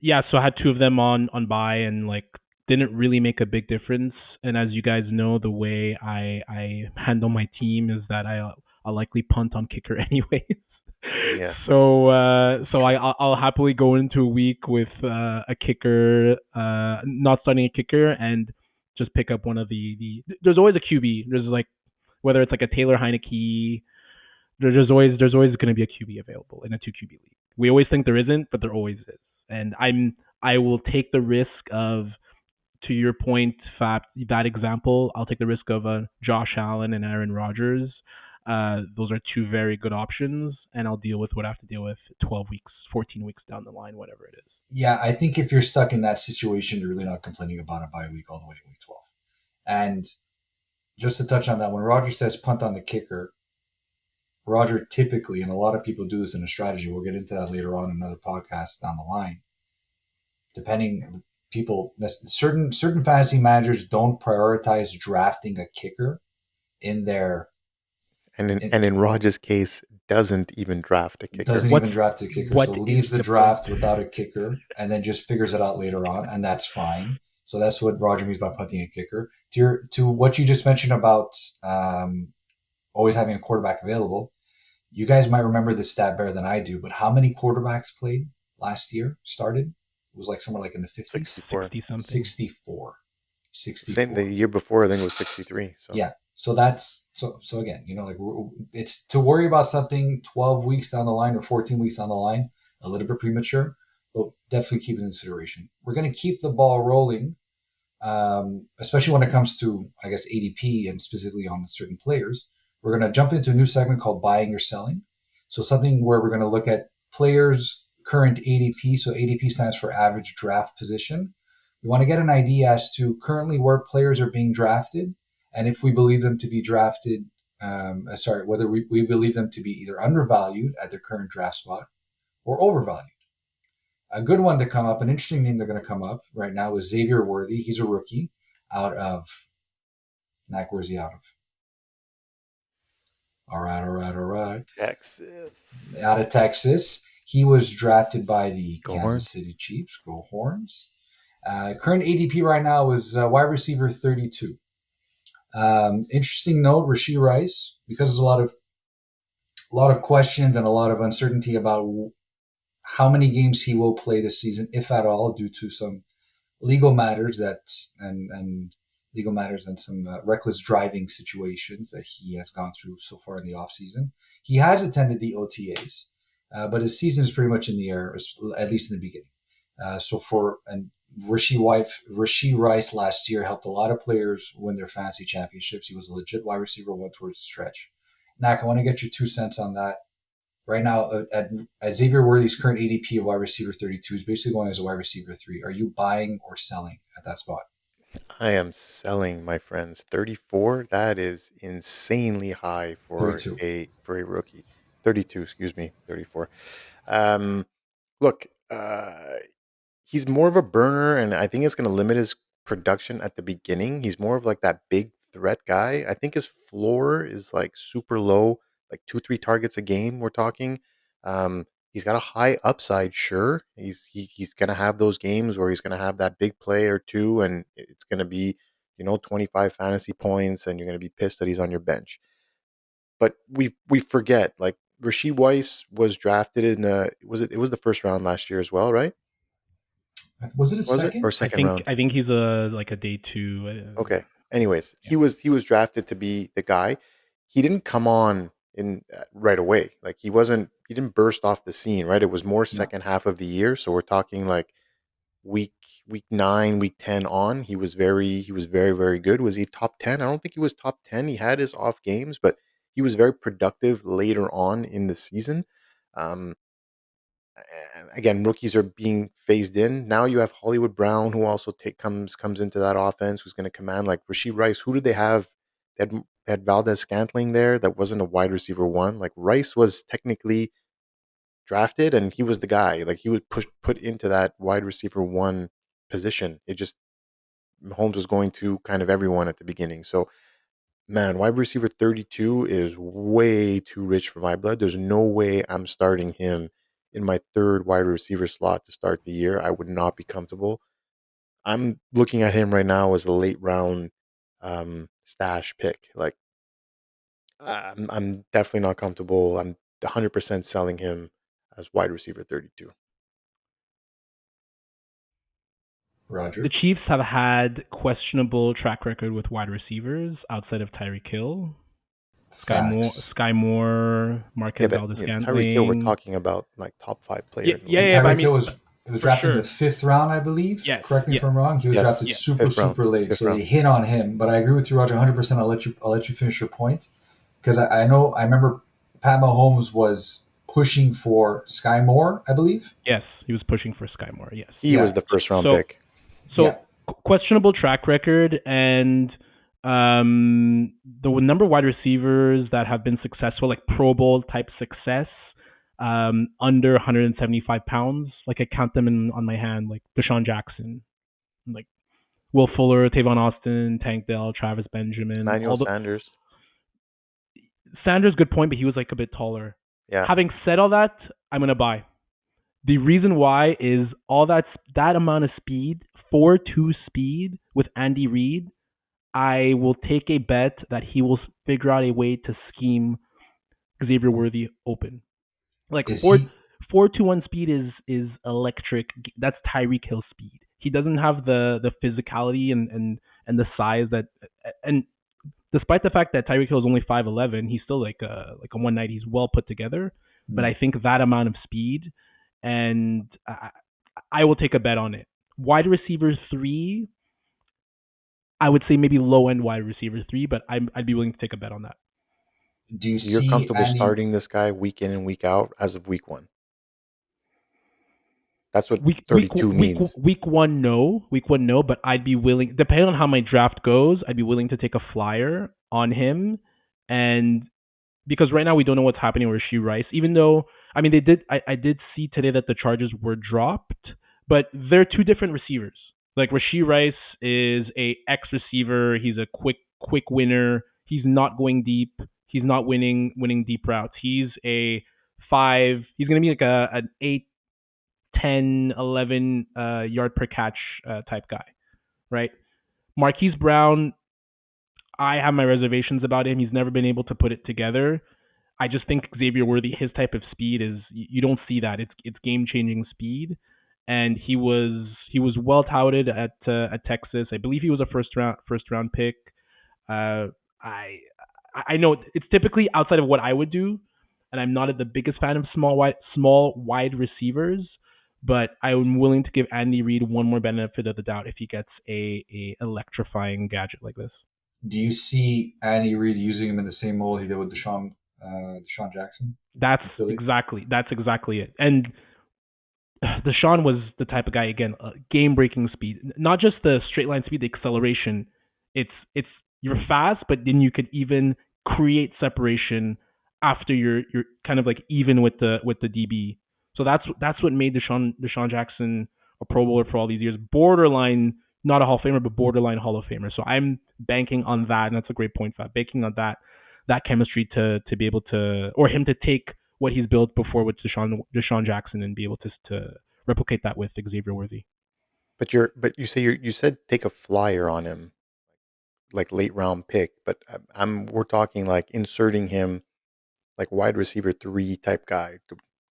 Yeah, so I had two of them on bye and like didn't really make a big difference. And as you guys know, the way I handle my team is that I'll likely punt on kicker anyways. Yeah. I'll happily go into a week with a kicker, not starting a kicker, and just pick up one of the. There's always a QB. There's like whether it's like a Taylor Heineke, there's always going to be a QB available in a two QB league. We always think there isn't, but there always is. And I will take the risk of, to your point, Fab, that example. I'll take the risk of Josh Allen and Aaron Rodgers. Those are two very good options, and I'll deal with what I have to deal with 12 weeks, 14 weeks down the line, whatever it is. Yeah, I think if you're stuck in that situation, you're really not complaining about a bye week all the way to week 12. And just to touch on that, when Roger says punt on the kicker, Roger typically, and a lot of people do this in a strategy, we'll get into that later on in another podcast down the line. Depending, people, certain fantasy managers don't prioritize drafting a kicker in their, And in Rogers' case, doesn't even draft a kicker. doesn't What's even draft a kicker, what so is leaves the the point? draft without a kicker and then just figures it out later on, and that's fine. So that's what Roger means by punting a kicker. To what you just mentioned about always having a quarterback available, you guys might remember this stat better than I do, but how many quarterbacks played last year? Started? It was like somewhere like in the 50s. 64. 60 something. 64. Same the 64. year before, I think it was 63. So Yeah. So that's so again, like it's to worry about something 12 weeks down the line or 14 weeks down the line, a little bit premature, but definitely keep it in consideration. We're going to keep the ball rolling, especially when it comes to, I guess, ADP and specifically on certain players. We're going to jump into a new segment called buying or selling. So something where we're going to look at players' current ADP. So ADP stands for average draft position. We want to get an idea as to currently where players are being drafted and if we believe them to be drafted, whether we believe them to be either undervalued at their current draft spot or overvalued. A good one to come up, an interesting name they're going to come up right now is Xavier Worthy. He's a rookie out of, Mac, where's he out of? All right. Out Texas. of Texas. He was drafted by the Go Kansas Horns. City Chiefs. Go Horns. Current ADP right now is wide receiver 32. Interesting note, Rashee Rice, because there's a lot of questions and a lot of uncertainty about how many games he will play this season, if at all, due to some legal matters and legal matters and some reckless driving situations that he has gone through so far in the offseason. He has attended the OTAs, but his season is pretty much in the air, at least in the beginning. Rashee Rice last year helped a lot of players win their fantasy championships. He was a legit wide receiver, went towards the stretch. Nak, I want to get your 2 cents on that. Right now, at Xavier Worthy's current ADP of wide receiver 32 is basically going as a wide receiver 3. Are you buying or selling at that spot? I am selling, my friends. 34. That is insanely high for 32. a rookie. 32, excuse me. 34. Um, look, he's more of a burner, and I think it's going to limit his production at the beginning. He's more of like that big threat guy. I think his floor is like super low, like 2, 3 targets a game. We're talking. He's got a high upside, sure. He's going to have those games where he's going to have that big play or two, and it's going to be 25 fantasy points, and you're going to be pissed that he's on your bench. But we forget, like, Rasheed Weiss was drafted in the it was the first round last year as well, right? Was it a Was it, or second? I second think round? I think he's a like a day two. Okay. Anyways, Yeah, he was drafted to be the guy. He didn't come on in right away. Like, he didn't burst off the scene, right? It was more No. second half of the year. So we're talking like week week 9, week 10 on. He was very very good. Was he top 10? I don't think he was top 10. He had his off games, but he was very productive later on in the season. Um, and again, rookies are being phased in. Now you have Hollywood Brown, who also comes into that offense, who's going to command, like Rasheed Rice. Who did they have? They had Valdez Scantling there. That wasn't a wide receiver one. Like, Rice was technically drafted, and he was the guy. Like, he was put into that wide receiver one position. It just Mahomes was going to kind of everyone at the beginning. So, man, wide receiver 32 is way too rich for my blood. There's no way I'm starting him in my third wide receiver slot to start the year. I would not be comfortable. I'm looking at him right now as a late round stash pick. Like, I'm definitely not comfortable. I'm 100% selling him as wide receiver 32. the Roger. Chiefs have had questionable track record with wide receivers outside of Tyreek Hill, Facts. Sky Moore, Yeah, Marquez but Valdez Tyreek Hill, we're Scantling. talking about like top 5 player Yeah, in the yeah, And league. yeah. But I Tyreek mean, Hill was for drafted in the sure. fifth round, I believe. Yes, Correct me if yes. I'm wrong. He was drafted Yes, Yeah. super fifth round, super late, fifth so they round. hit on him. But I agree with you, Roger, 100%. I'll let you finish your point because I know I remember Pat Mahomes was pushing for Sky Moore, I believe. Yes, he was pushing for Sky Moore. Yes. He was Yeah, the first round So pick. yeah. questionable track record and the number of wide receivers that have been successful, like Pro Bowl type success, under 175 pounds. Like I count them on my hand, like Deshaun Jackson, like Will Fuller, Tavon Austin, Tank Dell, Travis Benjamin, Emmanuel all the Sanders. Sanders. Good point, but he was like a bit taller. Yeah. Having said all that, I'm gonna buy. The reason why is all that amount of speed, 4.2 speed with Andy Reid. I will take a bet that he will figure out a way to scheme Xavier Worthy open. Like Is he? 4.21 speed is electric. That's Tyreek Hill speed. He doesn't have the physicality and the size that, and despite the fact that Tyreek Hill is only 5'11", he's still like a 190. He's well put together. But Hmm. I think that amount of speed, and I will take a bet on it. Wide receiver 3, I would say maybe low end wide receiver 3, but I'd be willing to take a bet on that. Do you You're see comfortable Andy? starting this guy week in and week out as of week one. That's what Week week 32 week means. week one, no. Week one, no. But I'd be willing, depending on how my draft goes, I'd be willing to take a flyer on him, and because right now we don't know what's happening with Rasheed Rice. Even though I mean they did, I did see today that the charges were dropped, but they're two different receivers. Like Rasheed Rice is a X receiver. He's a quick winner. He's not going deep. He's not winning deep routes. He's a 5. He's gonna be like an 8, 10, 11 yard per catch type guy, right? Marquise Brown, I have my reservations about him. He's never been able to put it together. I just think Xavier Worthy, his type of speed is you don't see that. It's game changing speed, and he was well touted at Texas. I believe he was a first round pick. Uh, I I know it's typically outside of what I would do, and I'm not the biggest fan of small wide receivers. But I'm willing to give Andy Reid one more benefit of the doubt if he gets a electrifying gadget like this. Do you see Andy Reid using him in the same mold he did with Deshaun Jackson That's in Philly? exactly it. And Deshaun was the type of guy again, game breaking speed, not just the straight line speed, the acceleration. It's you're fast, but then you could even create separation after you're kind of like even with the DB. So that's what made Deshaun Jackson a Pro Bowler for all these years, borderline not a Hall of Famer, but borderline Hall of Famer. So I'm banking on that, and that's a great point, Fab. Banking on that chemistry to be able to, or him to take what he's built before with Deshaun Jackson and be able to replicate that with Xavier Worthy. But you said take a flyer on him, like late round pick. But we're talking like inserting him like wide receiver 3 type guy.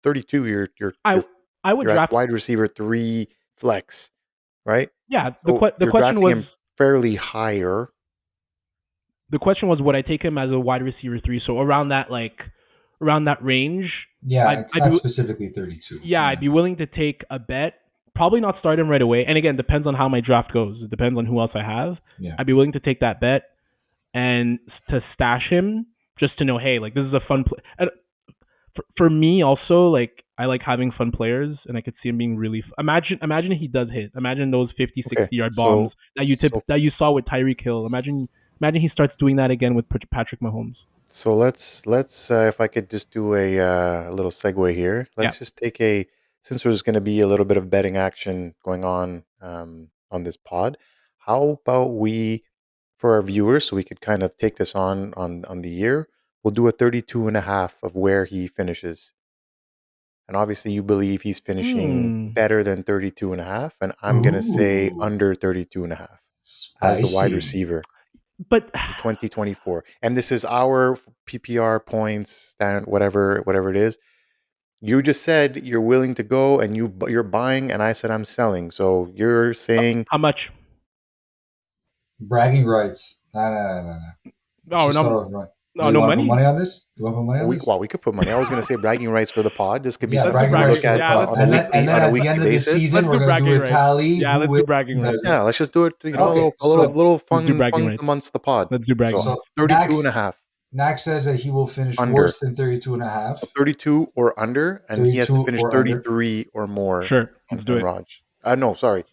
32, I I would you're at draft. wide receiver 3 flex, right? Yeah, So the you're question drafting was him fairly higher. would I take him as a wide receiver 3? So around that range, Yeah, it's I'd not be specifically 32. yeah, Yeah. I'd be willing to take a bet. Probably not start him right away. And again, depends on how my draft goes. It depends on who else I have. Yeah. I'd be willing to take that bet and to stash him just to know, hey, like this is a fun play. For me, also, like I like having fun players, and I could see him being really. Imagine he does hit. Imagine those 50, Okay. 60 yard bombs So that you saw with Tyreek Hill. Imagine he starts doing that again with Patrick Mahomes. So let's if I could just do a little segue here. Yeah. Let's just take a since there's going to be a little bit of betting action going on this pod. How about we for our viewers so we could kind of take this on the year. We'll do a 32 and a half of where he finishes. And obviously you believe he's finishing Hmm. better than 32 and a half and I'm going to say Ooh, under 32 and a half as the wide spicy. receiver But in 2024. And this is our PPR points, stand whatever it is. You just said you're willing to go and you're buying, and I said I'm selling. So you're saying, how much? Bragging rights. No. Let's Oh just start no, off right. no, You no want to put money. money on this? You want to put money on this? we could put money. I was going to say bragging rights for the pod. This could be Yeah, Let's do something bragging we rights bragging. look for the at Yeah, pod, let's do and then on a at the end weekly of the basis. season, let's we're do gonna do bragging a rights. tally. Yeah, Who let's wins do bragging and rights. does it? Yeah, let's just do it. Okay, so Little Let's do fun bragging rights. amongst the pod. Let's do bragging So so rights. 32 and a Max half Max says that he will finish under. worse than 32 and a So half. 32 or under, and he has to 32 finish or under. 33 or more Sure, on, let's do it. Raj. No, sorry.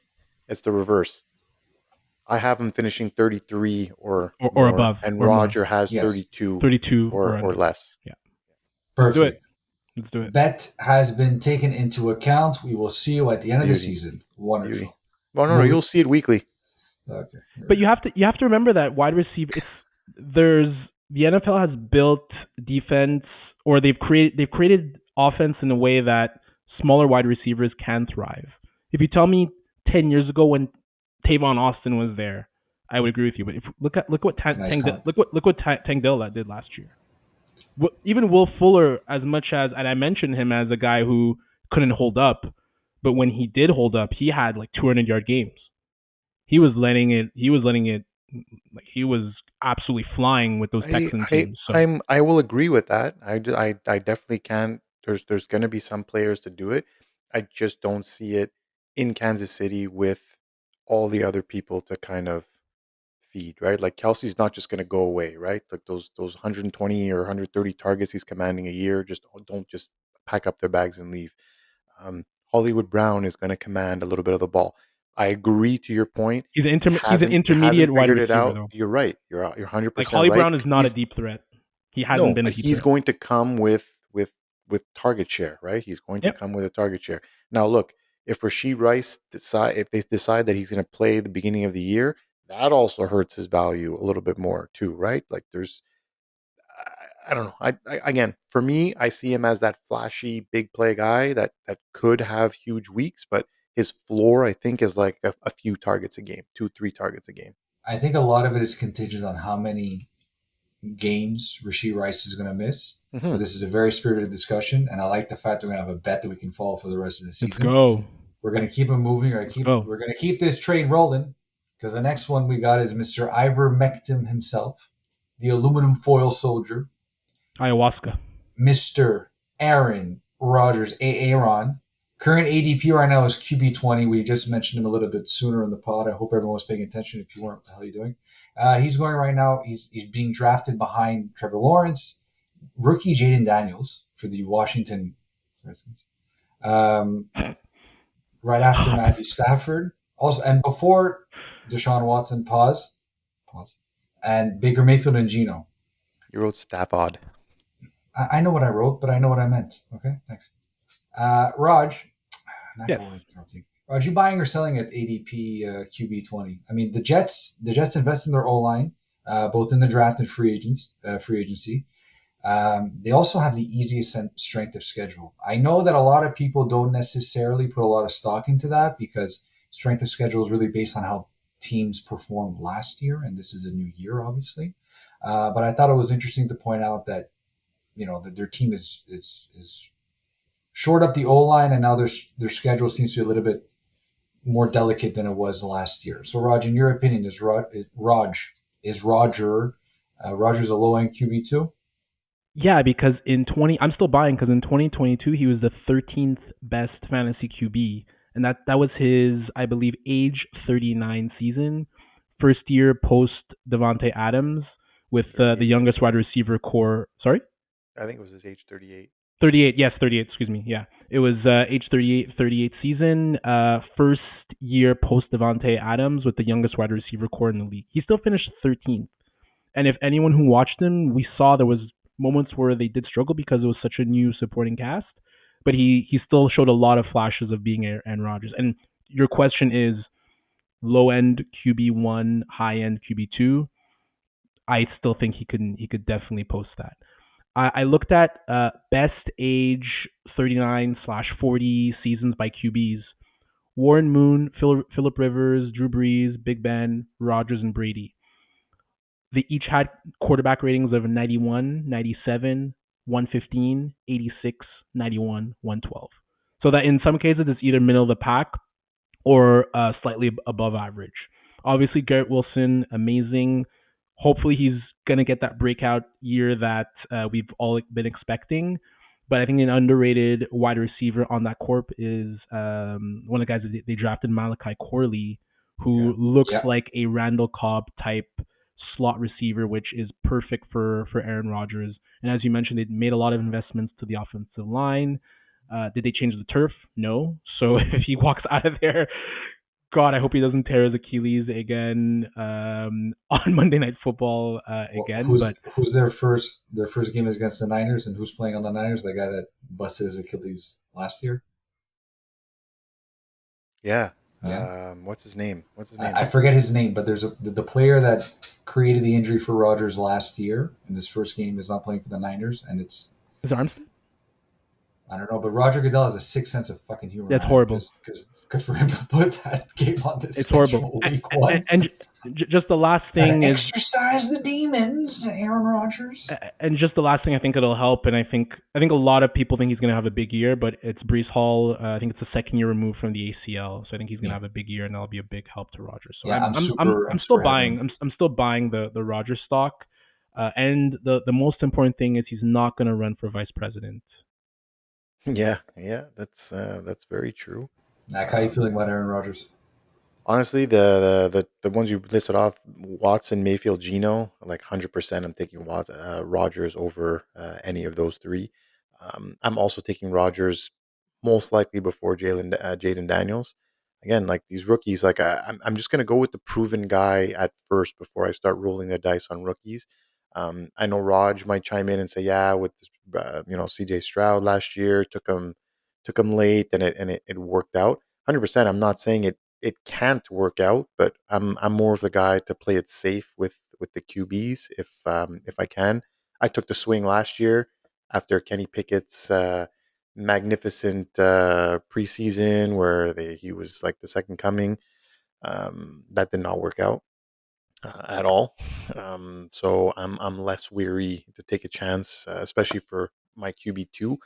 It's the reverse. I have him finishing 33 or Or more, above and or more. Roger has Yes, 32 32 or or under. less. Yeah, let's do it. perfect. Let's do it. Bet has been taken into account. We will see you at the end of the Beauty. season. Beauty. Wonderful. Well, no, Moving. you'll see it weekly. Okay. But you have to remember that wide receiver. There's the NFL has built defense, or they've created offense in a way that smaller wide receivers can thrive. If you tell me 10 years ago when Tavon Austin was there, I would agree with you. But look what It's a nice comp. look what Tank Dilla did last year. Even Will Fuller, as much as, and I mentioned him as a guy who couldn't hold up, but when he did hold up, he had like 200-yard games. He was letting it. Like he was absolutely flying with those Texan teams. So I will agree with that. I definitely can. There's going to be some players to do it. I just don't see it in Kansas City with all the other people to kind of feed, right? Like Kelsey's not just going to go away, right? Like those 120 or 130 targets he's commanding a year just don't just pack up their bags and leave. Hollywood Brown is going to command a little bit of the ball. I agree to your point. he's an It intermediate hasn't wide figured it receiver out. though. You're right. You're Like 100% Holly right. Brown is not a deep threat. He hasn't No, been a but deep he's threat. going to come with target share, right? He's going to Yep. come with a target share. Now, look, if if they decide that he's going to play the beginning of the year, that also hurts his value a little bit more too, right? Like I don't know. Again, for me, I see him as that flashy big play guy that could have huge weeks, but his floor, I think, is like a few targets a game, 2, 3 targets a game. I think a lot of it is contingent on how many games Rasheed Rice is going to miss. Hmm. But this is a very spirited discussion, and I like the fact we're going to have a bet that we can follow for the rest of the Let's season. go. We're going to keep it moving. Let's go. We're going to keep this train rolling because the next one we got is Mr. Ivermectin himself, the aluminum foil soldier, Ayahuasca. Mr. Aaron Rodgers, Aaron. Current ADP right now is QB20. We just mentioned him a little bit sooner in the pod. I hope everyone was paying attention. If you weren't, what the hell are you doing? He's going right now. He's being drafted behind Trevor Lawrence, rookie Jaden Daniels for the Washington Redskins. Right after Matthew Stafford, also and before Deshaun Watson. Pause, and Baker Mayfield and Geno. You wrote Stafford. I know what I wrote, but I know what I meant. Okay, thanks. Raj, not Yes. going interrupting. Are you buying or selling at ADP QB 20? I mean, the Jets invest in their O line, both in the draft and free agency. They also have the easiest strength of schedule. I know that a lot of people don't necessarily put a lot of stock into that because strength of schedule is really based on how teams performed last year, and this is a new year, obviously. But I thought it was interesting to point out that that their team is short up the O line, and now their schedule seems to be a little bit more delicate than it was last year. So, Raj, in your opinion, is Rogers a low end QB 2? Yeah, because in 20, I'm still buying because in 2022 he was the 13th best fantasy QB, and that was his, I believe, age 39 season, first year post Devonte Adams with the 38, I youngest think. wide receiver core. Sorry, I think it was his age 38. 38. Yes, 38. Excuse me. Yeah, it was age 38 season, first year post Devonte Adams with the youngest wide receiver core in the league. He still finished 13th. And if anyone who watched him, we saw there was moments where they did struggle because it was such a new supporting cast. But he still showed a lot of flashes of being Aaron Rodgers. And your question is low end QB 1, high end QB 2. I still think he could definitely post that. I looked at best age 39/40 seasons by QBs. Warren Moon, Philip Rivers, Drew Brees, Big Ben, Rodgers, and Brady. They each had quarterback ratings of 91, 97, 115, 86, 91, 112. So that in some cases it's either middle of the pack or slightly above average. Obviously, Garrett Wilson, amazing. Hopefully, he's going to get that breakout year that we've all been expecting. But I think an underrated wide receiver on that corp is one of the guys that they drafted, Malachi Corley, Yeah. who looks Yeah. like a Randall Cobb type slot receiver, which is perfect for Aaron Rodgers. And as you mentioned, they made a lot of investments to the offensive line. Did they change the turf? No. So if he walks out of there, God, I hope he doesn't tear his Achilles again on Monday Night Football Well, again. who's But who's their first game is against the Niners, and who's playing on the Niners? The guy that busted his Achilles last year. Yeah. Yeah, What's his name? What's his name? I forget his name, but there's the player that created the injury for Rodgers last year in his first game is not playing for the Niners, and it's is Armstead? I don't know, but Roger Goodell has a sick sense of fucking humor, That's man. horrible. Because good for him to put that game on the It's horrible. schedule And, week and, one. and just the last Gotta thing is exercise the demons, Aaron Rodgers. and just the last thing I think it'll help, and I think a lot of people think he's going to have a big year, but it's Brees Hall. I think it's the second year removed from the ACL, so I think he's going to Yeah, have a big year, and that'll be a big help to Rodgers. So yeah. I'm I'm I'm I'm super. I'm I'm still super heavy buying. on. I'm still buying the Rodgers stock, and the most important thing is he's not going to run for vice president. Yeah, yeah, that's very true. Like, how you feeling Um, about Aaron Rodgers? Honestly, the ones you listed off, Watson, Mayfield, Geno, like 100%, I'm taking Rogers over any of those three. I'm also taking Rogers most likely before Jaden Daniels. Again, like these rookies, like I'm just gonna go with the proven guy at first before I start rolling the dice on rookies. I know Raj might chime in and say, yeah, with this, CJ Stroud last year took him late and it worked out. 100%. I'm not saying it can't work out, but I'm more of the guy to play it safe with the QBs if I can. I took the swing last year after Kenny Pickett's magnificent preseason where he was like the second coming. That did not work out at all. So I'm less weary to take a chance, especially for my QB 2.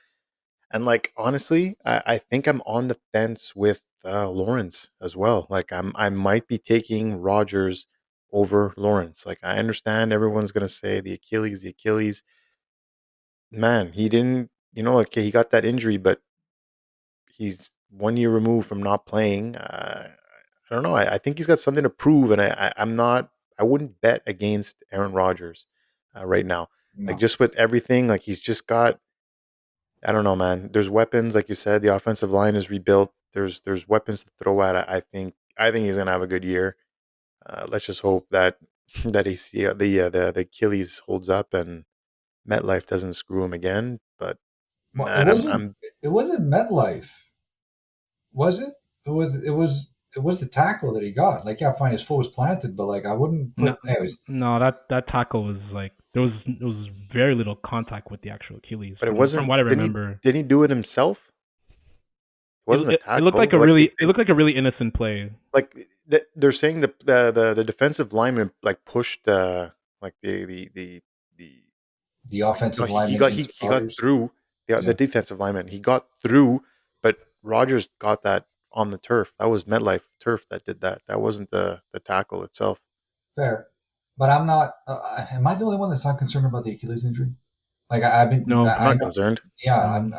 And like honestly, I think I'm on the fence with Lawrence as well. Like I might be taking Rogers over Lawrence. Like I understand everyone's gonna say the Achilles. Man, he didn't. Like he got that injury, but he's 1 year removed from not playing. I don't know. I think he's got something to prove, and I'm not. I wouldn't bet against Aaron Rodgers right now. Like No. just with everything, like he's just got I don't know, man. There's weapons, like you said. The offensive line is rebuilt. There's weapons to throw at. I think he's gonna have a good year. Let's just hope that that ACL, the Achilles holds up and MetLife doesn't screw him again. But Well, it man, I'm wasn't. I'm It wasn't MetLife, was it? it was the tackle that he got. Like, yeah, fine, his foot was planted, but like I wouldn't No, put. Anyways, no, that tackle was like there was very little contact with the actual Achilles But it from wasn't. what I Didn't he? remember. Didn't he do it himself? It It, wasn't a it, it looked like tackle. a really it looked like a really innocent play. They're saying the defensive lineman like pushed like the the like offensive he lineman got into he got Rogers. through the Yeah, defensive lineman. He got through, but Rogers got that on the turf. That was MetLife turf that did that. That wasn't the tackle itself. fair. But I'm not. Am I the only one that's not concerned about the Achilles injury? Like I've been. No, I'm I not know. concerned. Yeah, no.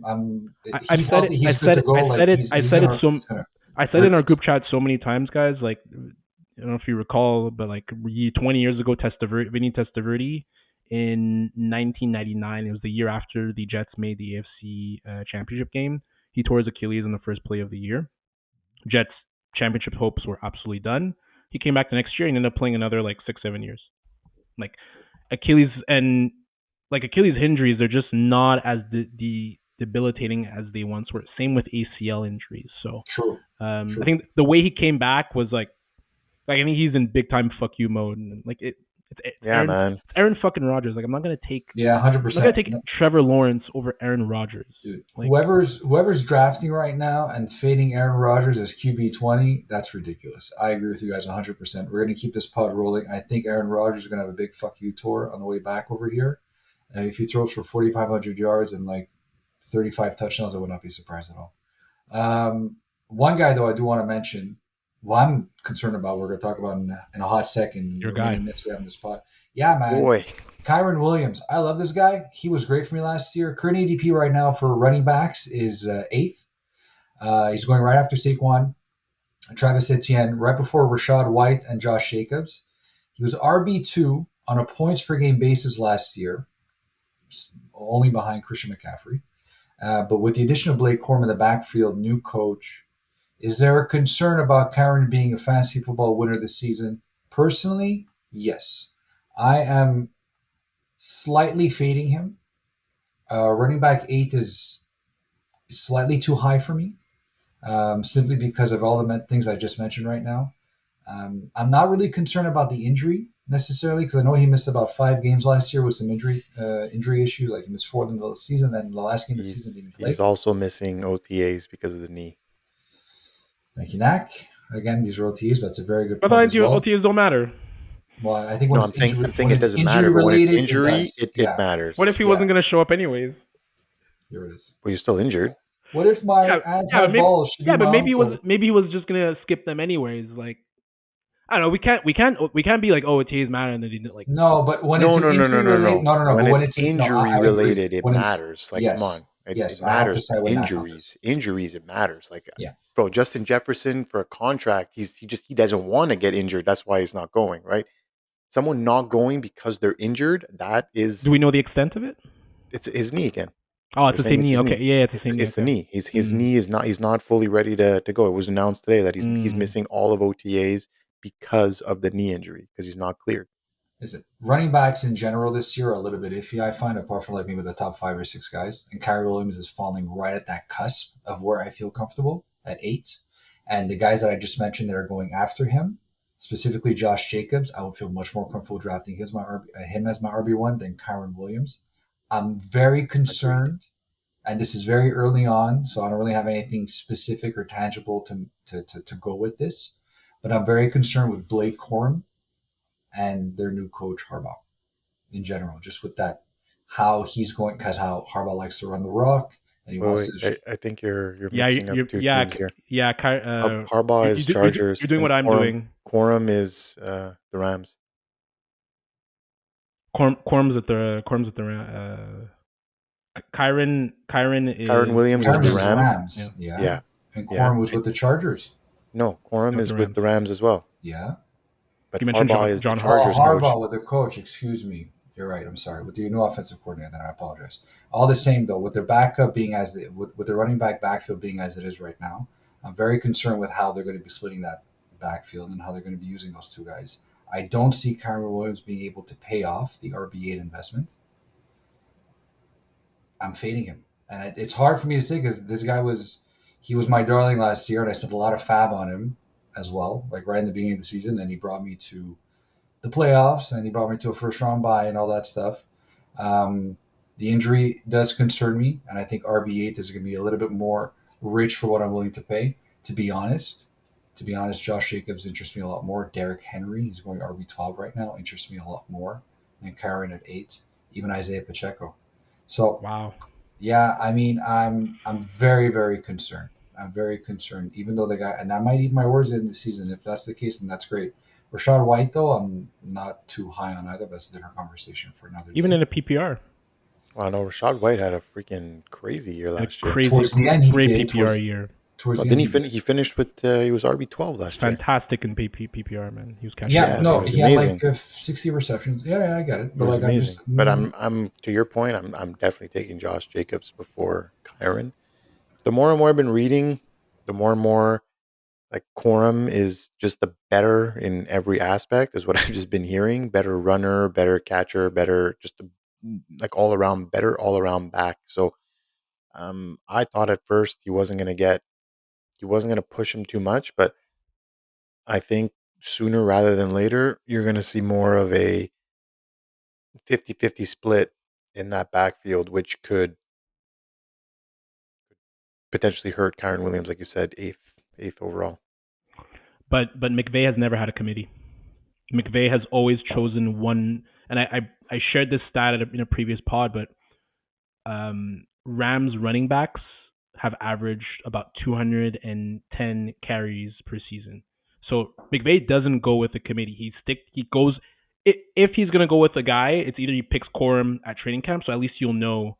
I'm. I've He's said it. healthy. He's good to go. Like I he's said it gonna so. he's gonna I said it in rip our it. group chat so many times, guys. Like, I don't know if you recall, but like 20 years ago, Vinny Testaverde in 1999. It was the year after the Jets made the AFC Championship game. He tore his Achilles in the first play of the year. Jets championship hopes were absolutely done. He came back the next year and ended up playing another like 6-7 years. Like Achilles and like Achilles injuries, they're just not as debilitating as they once were. Same with ACL injuries. So True, I true. think the way he came back was like I think he's in big time fuck you mode, and like it's Yeah, man. Aaron fucking Rodgers. Like Yeah, hundred I'm not gonna percent. take Trevor Lawrence over Aaron Rodgers. Dude, Like, whoever's drafting right now and fading Aaron Rodgers as QB 20, that's ridiculous. I agree with you guys 100%. We're gonna keep this pod rolling. I think Aaron Rodgers is gonna have a big fuck you tour on the way back over here, and if he throws for 4,500 yards and like 35 touchdowns, I would not be surprised at all. One guy though I do want to mention. Well, I'm concerned about. We're gonna talk about in a hot second. In the your remaining guy. minutes we have in this pod. Yeah, man. Boy, Kyron Williams. I love this guy. He was great for me last year. Current ADP right now for running backs is eighth. He's going right after Saquon, Travis Etienne, right before Rashad White and Josh Jacobs. He was RB2 on a points per game basis last year, only behind Christian McCaffrey. But with the addition of Blake Corum in the backfield, new coach, is there a concern about Kyron being a fantasy football winner this season? Personally, yes. I am slightly fading him. Running back eight is slightly too high for me, simply because of all the things I just mentioned right now. I'm not really concerned about the injury necessarily because I know he missed about 5 games last year with some injury issues. Like he missed 4 in the middle of the season, then the last game of the season he's didn't he's play. also missing OTAs because of the knee. Thank you, Knack. Again, these are OTs, but that's a very good But point as well. OTAs don't matter. Well, I think No, I'm saying when it it's doesn't injury matter, but when it's related, it injury, does. it Yeah, What if matters. he yeah. wasn't gonna show up anyways? Here it is. Well, you're still injured. What if my Yeah, yeah, but maybe anti-ball should be yeah, but my uncle? maybe he was just gonna skip them anyways. Like I don't know. We can't be like OTAs matter and then he did like No, but when it's No, an no, no, no, injury no, related, no. no, no, no. When But it's when it's no, injury I agree. related, it When it's matters. Like, come on, yes, it yes, I have to matters. side with Knack on Injuries, this. injuries, it matters. Like, Yeah, bro, Justin Jefferson for a contract, he doesn't want to get injured. That's why he's not going. Right? Someone not going because they're injured. That do is, we know the extent of it? it's his knee again. Oh, it's They're the saying same it's knee. his Okay, knee. yeah, it's the same knee. It's the Okay. knee. His Mm, knee is not fully ready to go. It was announced today that he's mm. missing all of OTAs because of the knee injury because he's not cleared. is it running backs in general this year are a little bit iffy? I find apart from like maybe the top 5 or 6 guys, and Kyrie Williams is falling right at that cusp of where I feel comfortable at eight, and the guys that I just mentioned that are going after him, specifically Josh Jacobs, I would feel much more comfortable drafting him as my RB1 than Kyron Williams. I'm very Agreed. concerned, and this is very early on, so I don't really have anything specific or tangible to go with this. But I'm very concerned with Blake Corum and their new coach Harbaugh in general, just with that how he's going, because how Harbaugh likes to run the rock and he wants Wait, to. I think you're Yeah, mixing up two yeah, teams here. yeah. Harbaugh is Chargers You're doing and what I'm doing. Quorum is the Rams. Corm's at the Kyron Kyron is Williams is Corum the is with the Rams. yeah, Rams, yeah, Yeah, and yeah. Corum was with the Chargers, No, Quorum with the is with Rams. the Rams as well. yeah. But You mentioned Harbaugh is the John Oh, Chargers Harbaugh. coach. Harbaugh with the coach. Excuse me. You're right. I'm sorry. With the new offensive coordinator, then I apologize. All the same, though, with their backup being with the running back backfield being as it is right now, I'm very concerned with how they're going to be splitting that backfield and how they're going to be using those two guys. I don't see Kyron Williams being able to pay off the RB8 investment. I'm fading him, and it's hard for me to say because this guy was He was my darling last year, and I spent a lot of fab on him as well, like right in the beginning of the season. And he brought me to the playoffs, and he brought me to a first round bye and all that stuff. Um, the injury does concern me, and I think RB8 is going to be a little bit more rich for what I'm willing to pay. To be honest, Josh Jacobs interests me a lot more. Derrick Henry, he's going RB12 right now, interests me a lot more than Kyron at 8. Even Isaiah Pacheco. So Wow. yeah, I mean, I'm very very concerned. I'm very concerned, even though the guy, and I might eat my words in the season. If that's the case, then that's great. Rashad White, though, I'm not too high on either. That's a different conversation for another Even day. in a PPR, Well, I know Rashad White had a freaking crazy year a last year. crazy, Towards the end, he great did. PPR year. Towards Well, the end, didn't he did. he finished with he was RB12 last year. Fantastic in PPR, man. He was catching Yeah, Yeah, he everybody. no, was he had like amazing. 60 receptions. Yeah, yeah, I get it. He But was like, I'm amazing. just, But I'm to your point. I'm definitely taking Josh Jacobs before Kyron. The more and more I've been reading, the more and more like Quorum is just the better in every aspect. Is what I've just been hearing. Better runner, better catcher, better just like all around better all around back. So I thought at first he wasn't gonna push him too much, but I think sooner rather than later you're gonna see more of a 50-50 split in that backfield, which could potentially hurt Kyron Williams, like you said, eighth overall. But McVay has never had a committee. McVay has always chosen one, and I shared this stat in a previous pod, but Rams running backs have averaged about 210 carries per season. So McVay doesn't go with the committee. He goes if he's gonna go with a guy, it's either he picks Corum at training camp, so at least you'll know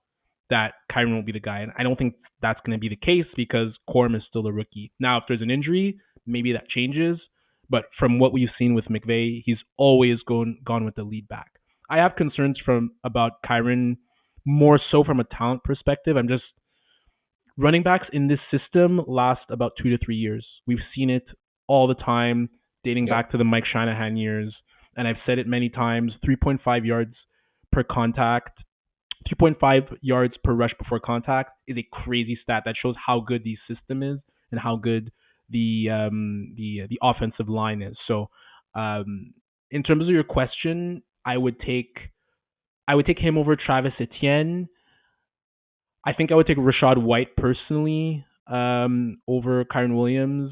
that Kyron won't be the guy. And I don't think that's gonna be the case because Corum is still a rookie. Now, if there's an injury, maybe that changes. But from what we've seen with McVay, he's always gone with the lead back. I have concerns from about Kyron more so from a talent perspective. I'm just running backs in this system last about 2 to 3 years. We've seen it all the time, dating yep. back to the Mike Shanahan years, and I've said it many times: 3.5 yards per contact, 2.5 yards per rush before contact is a crazy stat that shows how good the system is and how good the offensive line is. So, in terms of your question, I would take him over Travis Etienne. I think I would take Rashad White personally over Kyron Williams.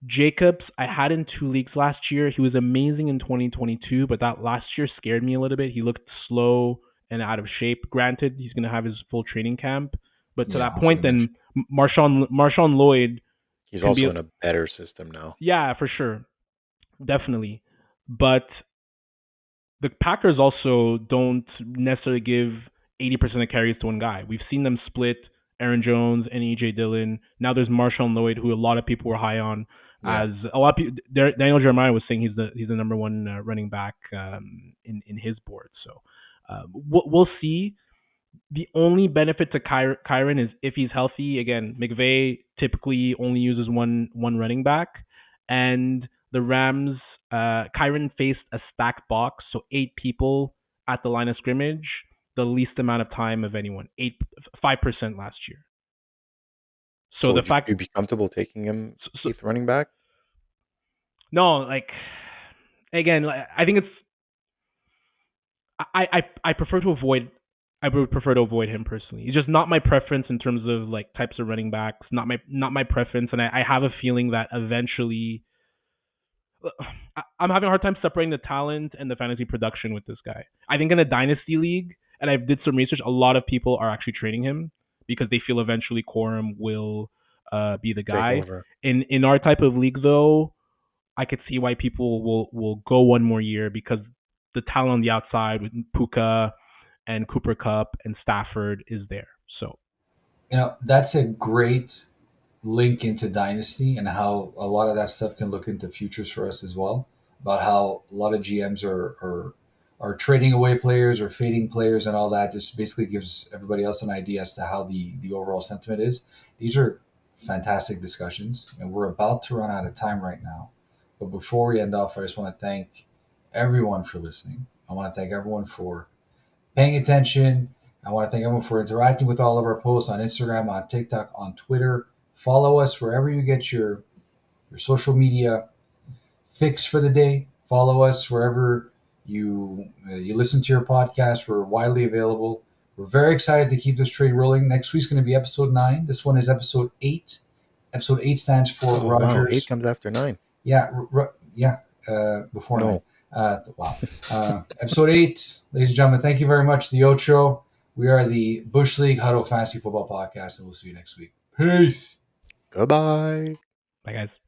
Jacobs, I had in 2 leagues last year. He was amazing in 2022, but that last year scared me a little bit. He looked slow and out of shape. Granted, he's going to have his full training camp, but to Yeah, that I was point, going to then mention. Marshawn Lloyd He's can also be, in a better system now. yeah, for sure, definitely. But the Packers also don't necessarily give 80% of carries to one guy. We've seen them split Aaron Jones and EJ Dillon. Now there's Marshawn Lloyd, who a lot of people were high on. Yeah. As a lot of people, Daniel Jeremiah was saying he's the number one running back in his board. So we'll see. The only benefit to Kyron is if he's healthy. Again, McVay typically only uses one running back, and the Rams. Kyron faced a stacked box, so 8 people at the line of scrimmage, the least amount of time of anyone, 5% last year. So So the would fact, you be comfortable taking him so, eighth running back? no, like again, I think it's I prefer to avoid. I would prefer to avoid him personally. It's just not my preference in terms of like types of running backs. Not my preference, and I have a feeling that eventually I'm having a hard time separating the talent and the fantasy production with this guy. I think in a dynasty league, and I did some research, a lot of people are actually trading him because they feel eventually Quorum will be the Take guy. over. In our type of league, though, I could see why people will go one more year because the talent on the outside with Puka and Cooper Cup and Stafford is there. So That's a great link into Dynasty and how a lot of that stuff can look into futures for us as well. About how a lot of GMs are trading away players or fading players and all that. Just basically gives everybody else an idea as to how the overall sentiment is. These are fantastic discussions, and we're about to run out of time right now. But before we end off, I just want to thank everyone for listening. I want to thank everyone for paying attention. I want to thank everyone for interacting with all of our posts on Instagram, on TikTok, on Twitter. Follow us wherever you get your social media fix for the day. Follow us wherever you listen to your podcast. We're widely available. We're very excited to keep this trade rolling. Next week's going to be episode 9. This one is episode 8. Episode 8 stands for Oh wow, 8 Rogers. comes after 9. Yeah, yeah. Before 9. No. Wow. Episode 8, ladies and gentlemen. Thank you very much. The Ocho. We are the Bush League Huddle Fantasy Football Podcast, and we'll see you next week. Peace. Goodbye. Bye, guys.